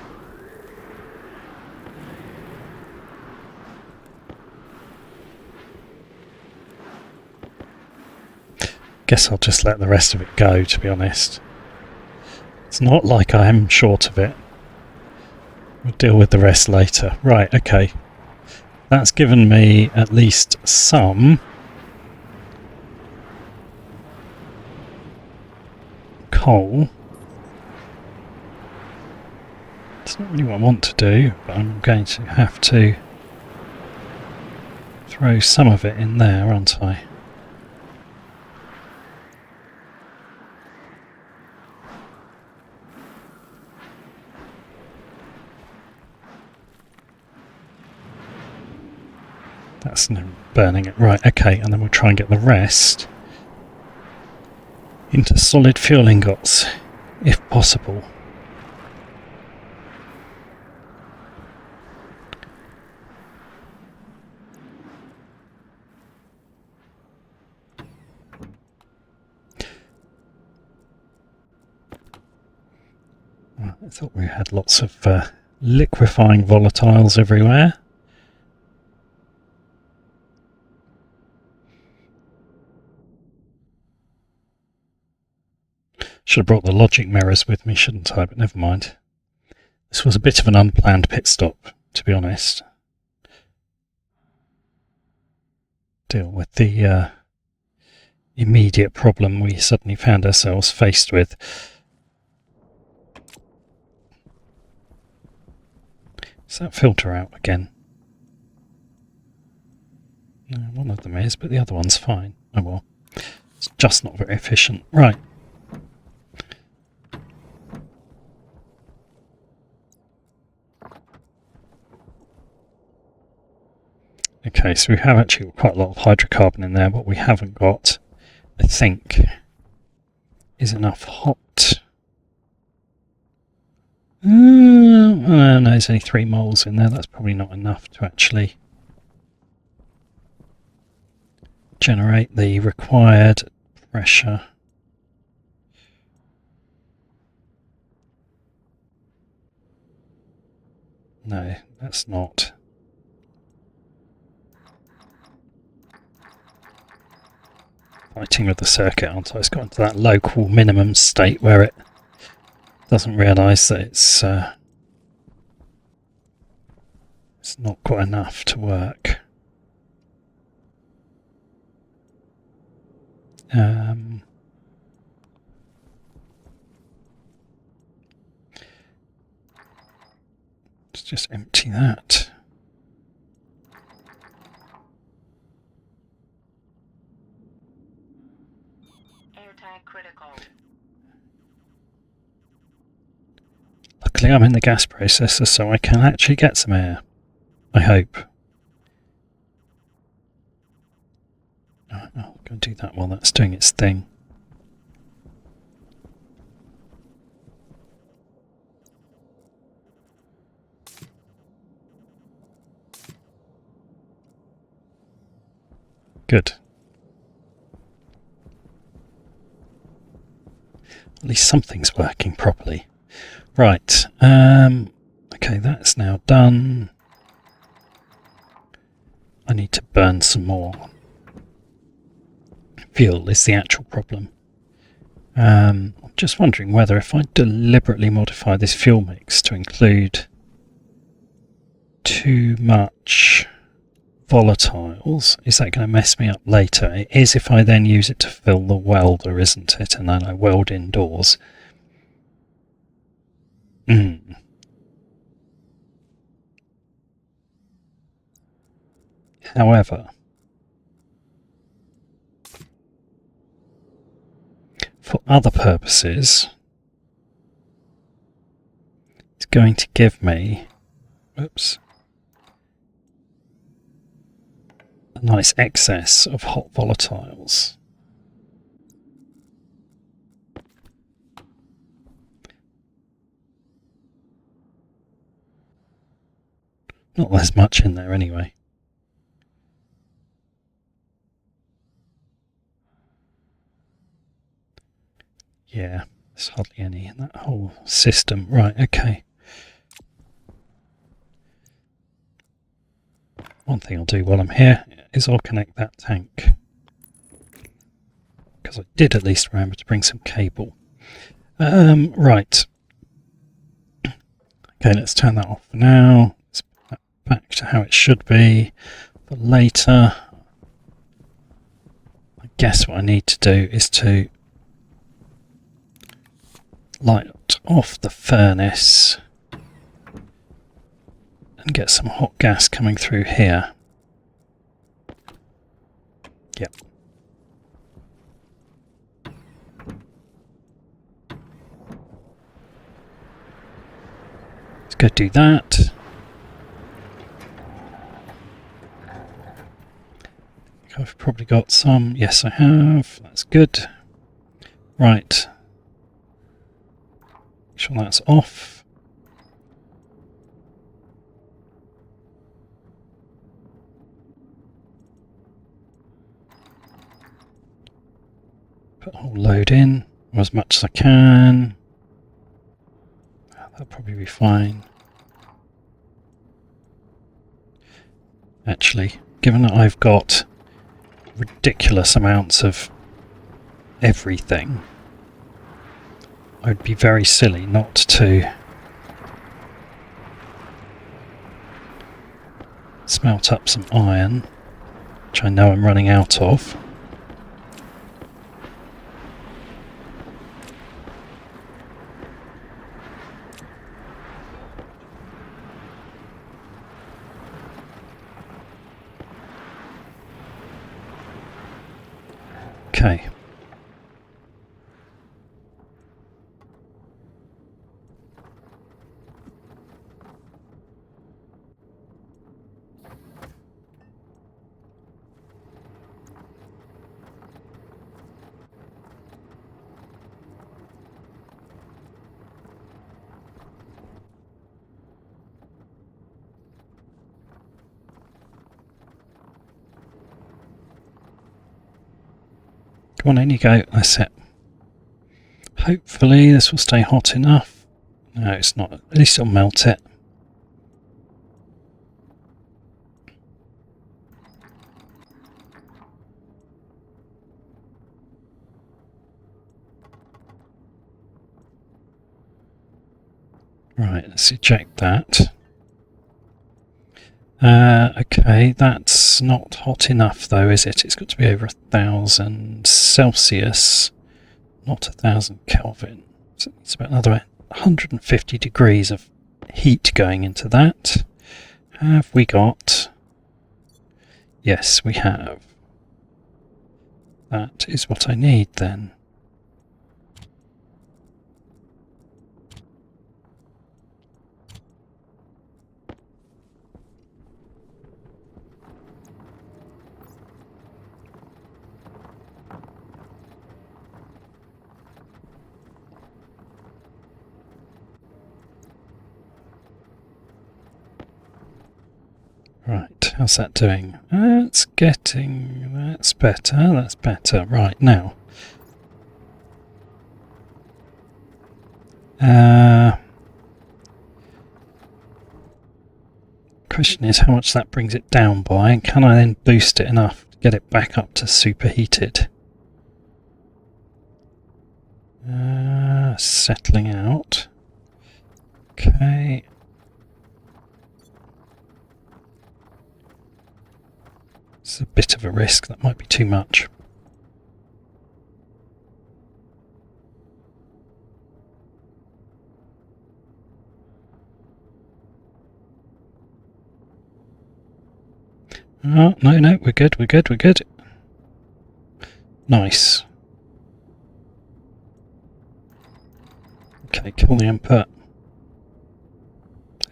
Guess I'll just let the rest of it go, to be honest. It's not like I am short of it. We'll deal with the rest later. Right, okay. That's given me at least some coal. It's not really what I want to do, but I'm going to have to throw some of it in there, aren't I? That's no burning it. Right, okay, and then we'll try and get the rest into solid fuel ingots, if possible. I thought we had lots of liquefying volatiles everywhere. Should have brought the logic mirrors with me, shouldn't I? But never mind. This was a bit of an unplanned pit stop, to be honest. Deal with the immediate problem we suddenly found ourselves faced with. Is that filter out again? No, one of them is, but the other one's fine. Oh well. It's just not very efficient. Right. Okay, so we have actually got quite a lot of hydrocarbon in there. What we haven't got, I think, is enough hot. No, there's only 3 moles in there. That's probably not enough to actually generate the required pressure. No, that's not. Fighting with the circuit, aren't I? It's got into that local minimum state where it doesn't realise that it's not quite enough to work. Let's just empty that. Airtag critical. Luckily I'm in the gas processor, so I can actually get some air. I hope. I'll go do that while that's doing its thing. Good. At least something's working properly. Right. Okay, that's now done. I need to burn some more. Fuel is the actual problem. I'm just wondering whether if I deliberately modify this fuel mix to include too much volatiles, is that going to mess me up later? It is if I then use it to fill the welder, isn't it? And then I weld indoors. However, for other purposes, it's going to give me, oops, a nice excess of hot volatiles. Not there's much in there anyway. Yeah, there's hardly any in that whole system. Right, okay. One thing I'll do while I'm here is I'll connect that tank. Because I did at least remember to bring some cable. Right. Okay, let's turn that off for now. Let's put that back to how it should be for later. I guess what I need to do is to light off the furnace and get some hot gas coming through here. Yep. Let's go do that. I've probably got some. Yes, I have. That's good. Right. Make sure that's off. Put a whole load in, or as much as I can. That'll probably be fine. Actually, given that I've got ridiculous amounts of everything, I'd be very silly not to smelt up some iron, which I know I'm running out of. Okay. Come on, in you go. That's it. Hopefully this will stay hot enough. No, it's not. At least it'll melt it. Right, let's eject that. Okay, that's not hot enough though, is it? It's got to be over 1000 Celsius, not 1000 Kelvin. So it's about another 150 degrees of heat going into that. Have we got? Yes, we have. That is what I need then. Right, how's that doing? That's getting... that's better, that's better. Right, now. Question is how much that brings it down by, and can I then boost it enough to get it back up to superheated? Settling out. Okay. It's a bit of a risk, that might be too much. Oh, no, we're good, we're good, we're good. Nice. Okay, kill the input.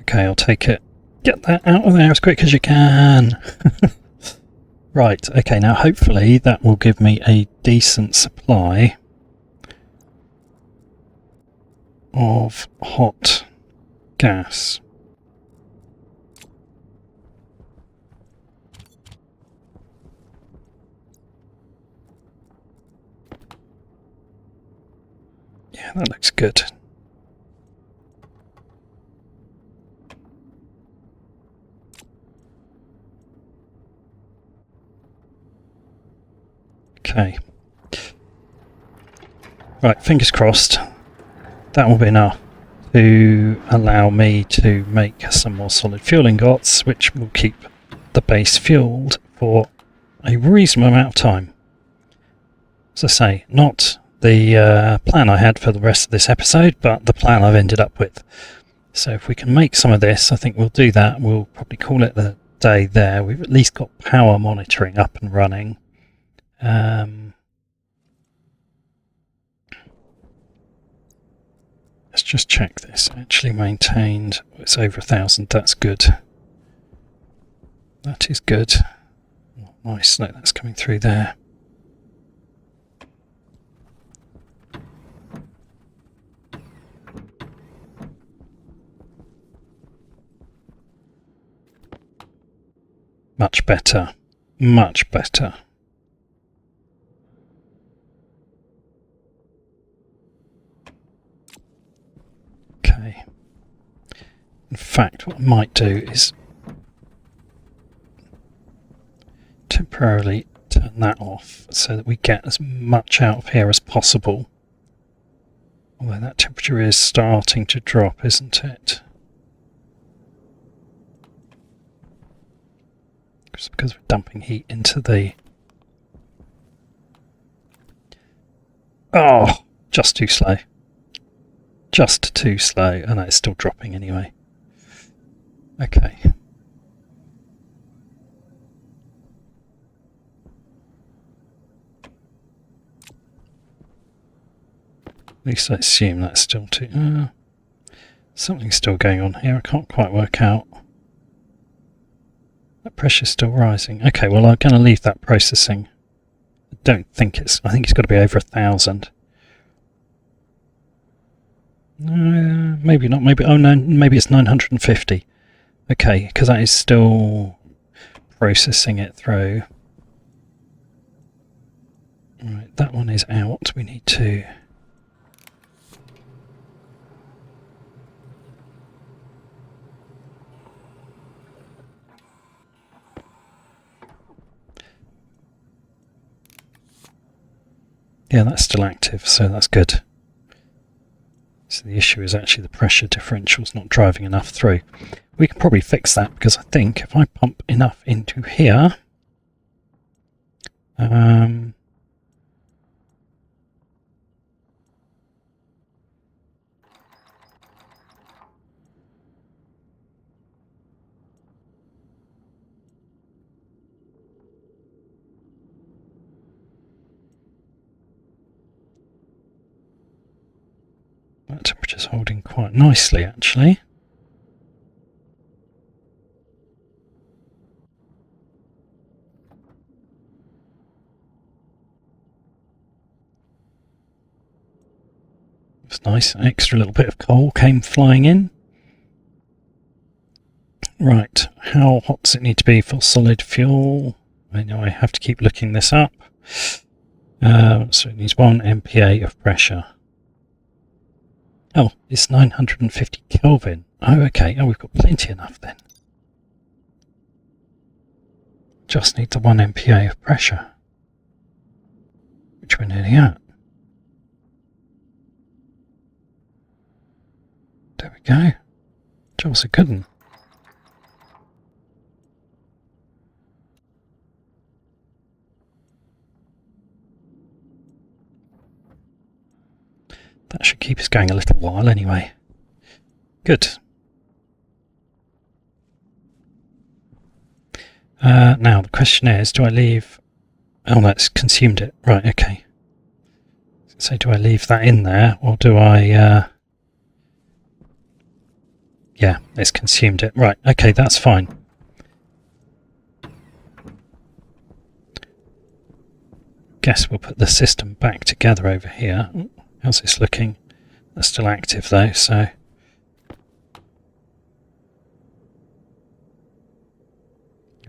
Okay, I'll take it. Get that out of there as quick as you can. Right, okay, now hopefully that will give me a decent supply of hot gas. Yeah, that looks good. Okay. Right, fingers crossed. That will be enough to allow me to make some more solid fuel ingots, which will keep the base fueled for a reasonable amount of time. As I say, not the plan I had for the rest of this episode, but the plan I've ended up with. So if we can make some of this, I think we'll do that. We'll probably call it the day there. We've at least got power monitoring up and running. Let's just check this. Actually maintained. It's over 1,000. That's good. That is good. Oh, nice. Look, that's coming through there. Much better. Much better. Okay. In fact, what I might do is temporarily turn that off so that we get as much out of here as possible. Although that temperature is starting to drop, isn't it? It's because we're dumping heat into the... Oh, just too slow. Just too slow. Oh no, it's still dropping anyway. Okay. At least I assume that's still too... something's still going on here. I can't quite work out. That pressure's still rising. Okay, well I'm going to leave that processing. I don't think it's... I think it's got to be over 1,000. Maybe not. Maybe... Oh no, maybe it's 950. Okay, because that is still processing it through. Right, that one is out. We need to... Yeah, that's still active, so that's good. So the issue is actually the pressure differential's not driving enough through. We can probably fix that, because I think if I pump enough into here... that temperature's holding quite nicely, actually. It's nice. An extra little bit of coal came flying in. Right, how hot does it need to be for solid fuel? I know I have to keep looking this up. So it needs 1 MPa of pressure. Oh, it's 950 Kelvin. Oh, okay. Oh, we've got plenty enough then. Just need the 1 MPa of pressure, which we're nearly at. There we go. Job's a good one. That should keep us going a little while anyway. Good. Now the question is, do I leave... Oh, that's consumed it. Right, okay. So do I leave that in there, or do I... Yeah, it's consumed it. Right, okay, that's fine. guess we'll put the system back together over here. How's this looking? That's still active though, so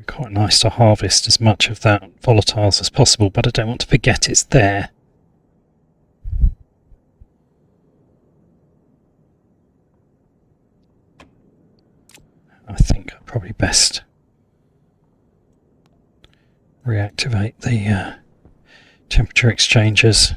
quite nice to harvest as much of that volatiles as possible, but I don't want to forget it's there. I think I'd probably best reactivate the temperature exchangers.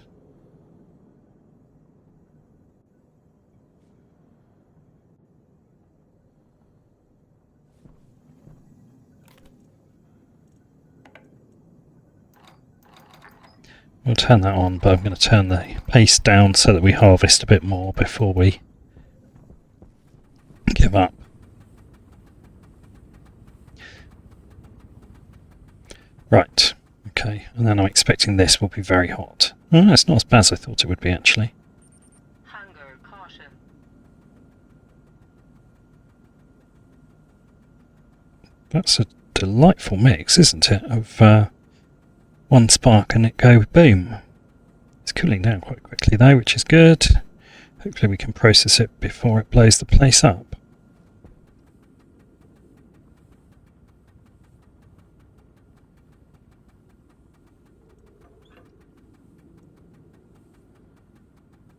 We'll turn that on, but I'm going to turn the pace down so that we harvest a bit more before we give up. Right, okay, and then I'm expecting this will be very hot. Oh, it's not as bad as I thought it would be, actually. Hunger caution. That's a delightful mix, isn't it, of one spark and it go boom. It's cooling down quite quickly though, which is good. Hopefully we can process it before it blows the place up.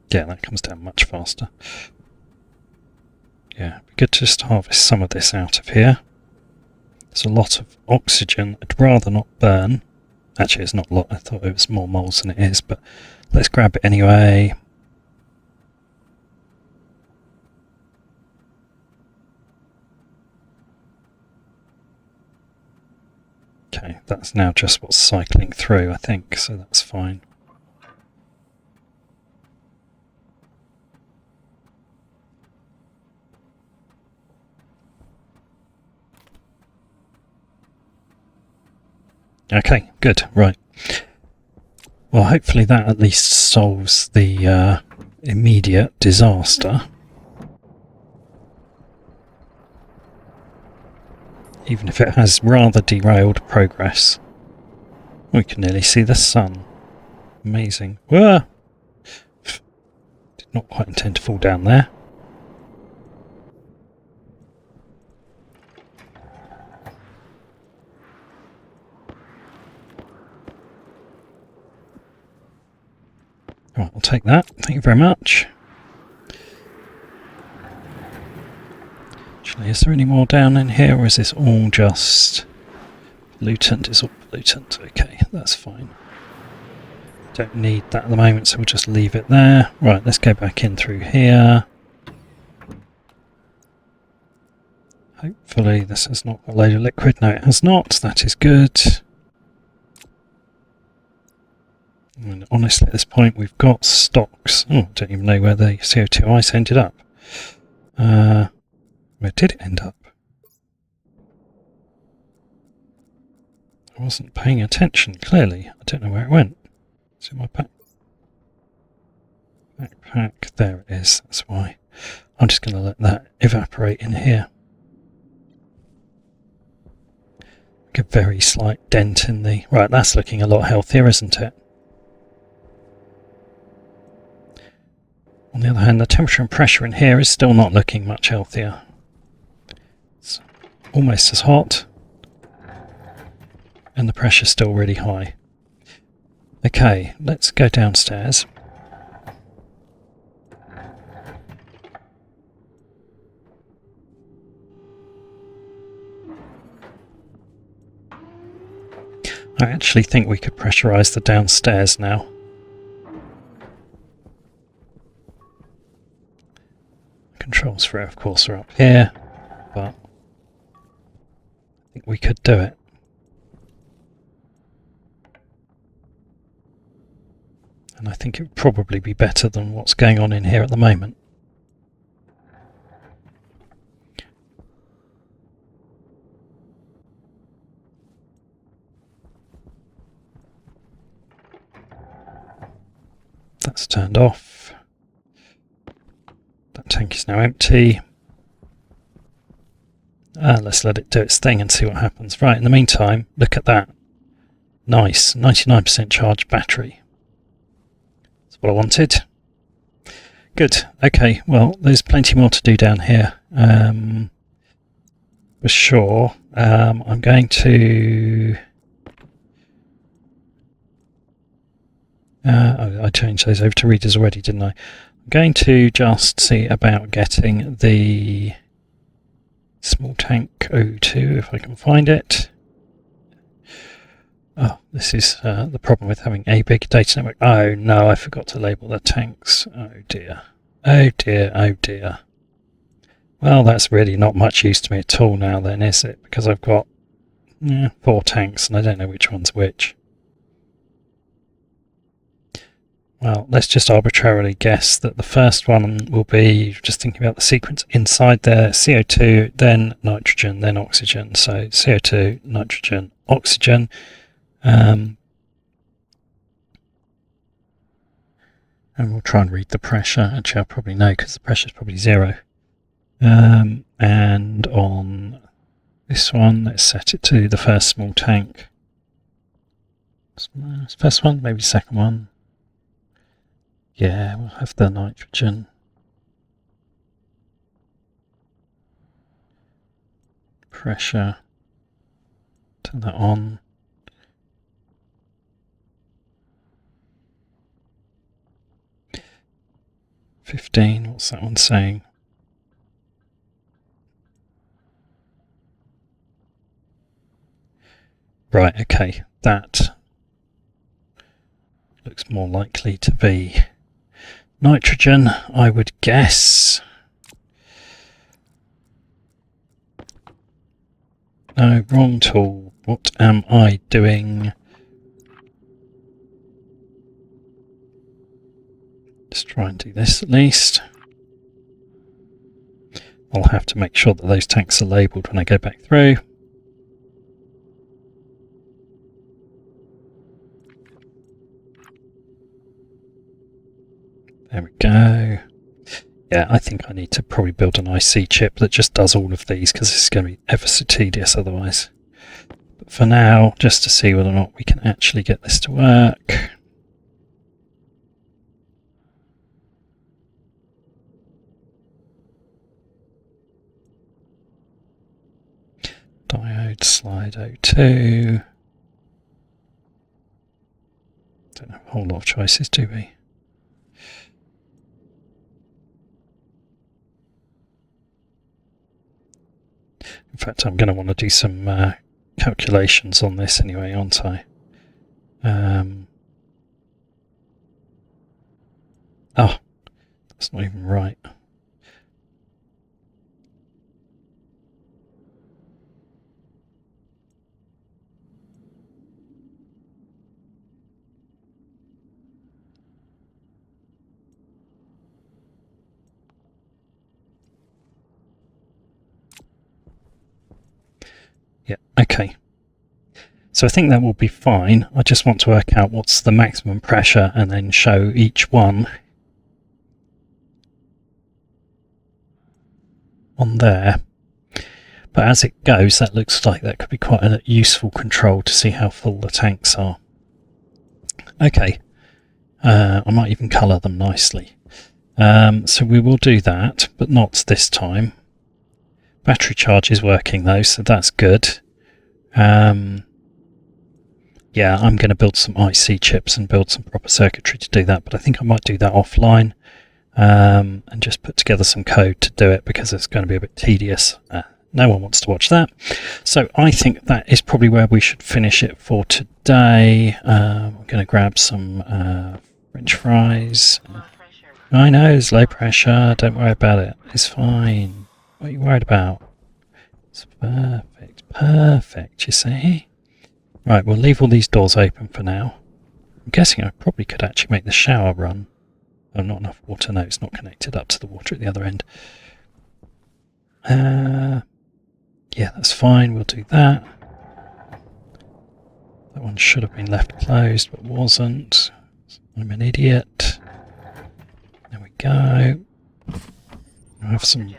Yeah, that comes down much faster. Yeah, it'd be good to just harvest some of this out of here. There's a lot of oxygen I'd rather not burn. Actually, it's not a lot. I thought it was more moles than it is, but let's grab it anyway. Okay, that's now just what's cycling through, I think, so that's fine. Okay, good, right. Well, hopefully that at least solves the immediate disaster. Even if it has rather derailed progress. We can nearly see the sun. Amazing. Whoa! Did not quite intend to fall down there. Right, I'll take that. Thank you very much. Actually, is there any more down in here, or is this all just pollutant? It's all pollutant. Okay, that's fine. Don't need that at the moment, so we'll just leave it there. Right, let's go back in through here. Hopefully this has not got a load of liquid. No, it has not. That is good. And honestly, at this point, we've got stocks. Oh, I don't even know where the CO2 ice ended up. Where did it end up? I wasn't paying attention, clearly. I don't know where it went. It's in my backpack. There it is, that's why. I'm just going to let that evaporate in here. Like a very slight dent in the... Right, that's looking a lot healthier, isn't it? On the other hand, the temperature and pressure in here is still not looking much healthier. It's almost as hot, and the pressure's still really high. Okay, let's go downstairs. I actually think we could pressurize the downstairs now. Controls for it, of course, are up here, but I think we could do it. And I think it would probably be better than what's going on in here at the moment. That's turned off. That tank is now empty. Let's let it do its thing and see what happens. Right, in the meantime, look at that. Nice, 99% charged battery. That's what I wanted. Good. Okay, well, there's plenty more to do down here. For sure. I'm going to... I changed those over to readers already, didn't I? I'm going to just see about getting the small tank O2 if I can find it. Oh, this is the problem with having a big data network. Oh no, I forgot to label the tanks. Oh dear. Oh dear, oh dear. Well, that's really not much use to me at all now then, is it? Because I've got 4 tanks and I don't know which one's which. Well, let's just arbitrarily guess that the first one will be, just thinking about the sequence, inside there, CO2, then nitrogen, then oxygen. So CO2, nitrogen, oxygen. And we'll try and read the pressure. Actually, I'll probably know because the pressure is probably 0. And on this one, let's set it to the first small tank. First one, maybe second one. Yeah, we'll have the nitrogen. Pressure. Turn that on. $15, what's that one saying? Right, okay, that looks more likely to be nitrogen, I would guess. No, wrong tool. What am I doing? Let's try and do this at least. I'll have to make sure that those tanks are labelled when I go back through. There we go. Yeah, I think I need to probably build an IC chip that just does all of these because this is going to be ever so tedious otherwise. But for now, just to see whether or not we can actually get this to work. Diode slide O2. Don't have a whole lot of choices, do we? In fact, I'm going to want to do some calculations on this anyway, aren't I? Oh, that's not even right. Yeah, okay. So I think that will be fine. I just want to work out what's the maximum pressure and then show each one on there. But as it goes, that looks like that could be quite a useful control to see how full the tanks are. Okay, I might even colour them nicely. So we will do that, but not this time. Battery charge is working though, so that's good. Yeah, I'm going to build some IC chips and build some proper circuitry to do that, but I think I might do that offline and just put together some code to do it because it's going to be a bit tedious. No one wants to watch that. So I think that is probably where we should finish it for today. I'm going to grab some French fries. I know it's low pressure, don't worry about it. It's fine. What are you worried about? It's perfect, perfect, you see? Right, we'll leave all these doors open for now. I'm guessing I probably could actually make the shower run. Oh, not enough water, no, it's not connected up to the water at the other end. Yeah, that's fine, we'll do that. That one should have been left closed, but wasn't. I'm an idiot. There we go. I have some...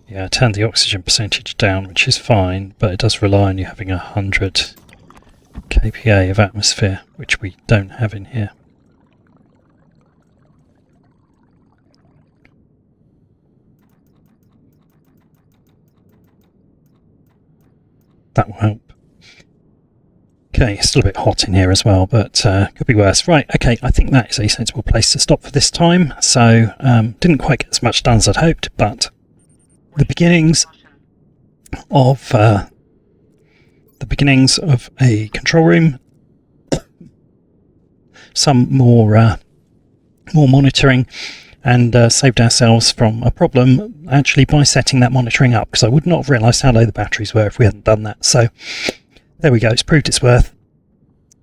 Yeah, I turned the oxygen percentage down, which is fine, but it does rely on you having 100 kPa of atmosphere, which we don't have in here. That will help. Okay, it's still a bit hot in here as well, but could be worse. Right, okay, I think that is a sensible place to stop for this time. So, didn't quite get as much done as I'd hoped, but the beginnings of a control room, some more monitoring, and saved ourselves from a problem actually by setting that monitoring up, because I would not have realised how low the batteries were if we hadn't done that. So there we go, it's proved its worth.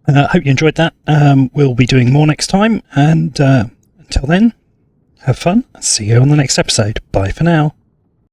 Hope you enjoyed that. We'll be doing more next time, and until then, have fun and see you on the next episode. Bye for now.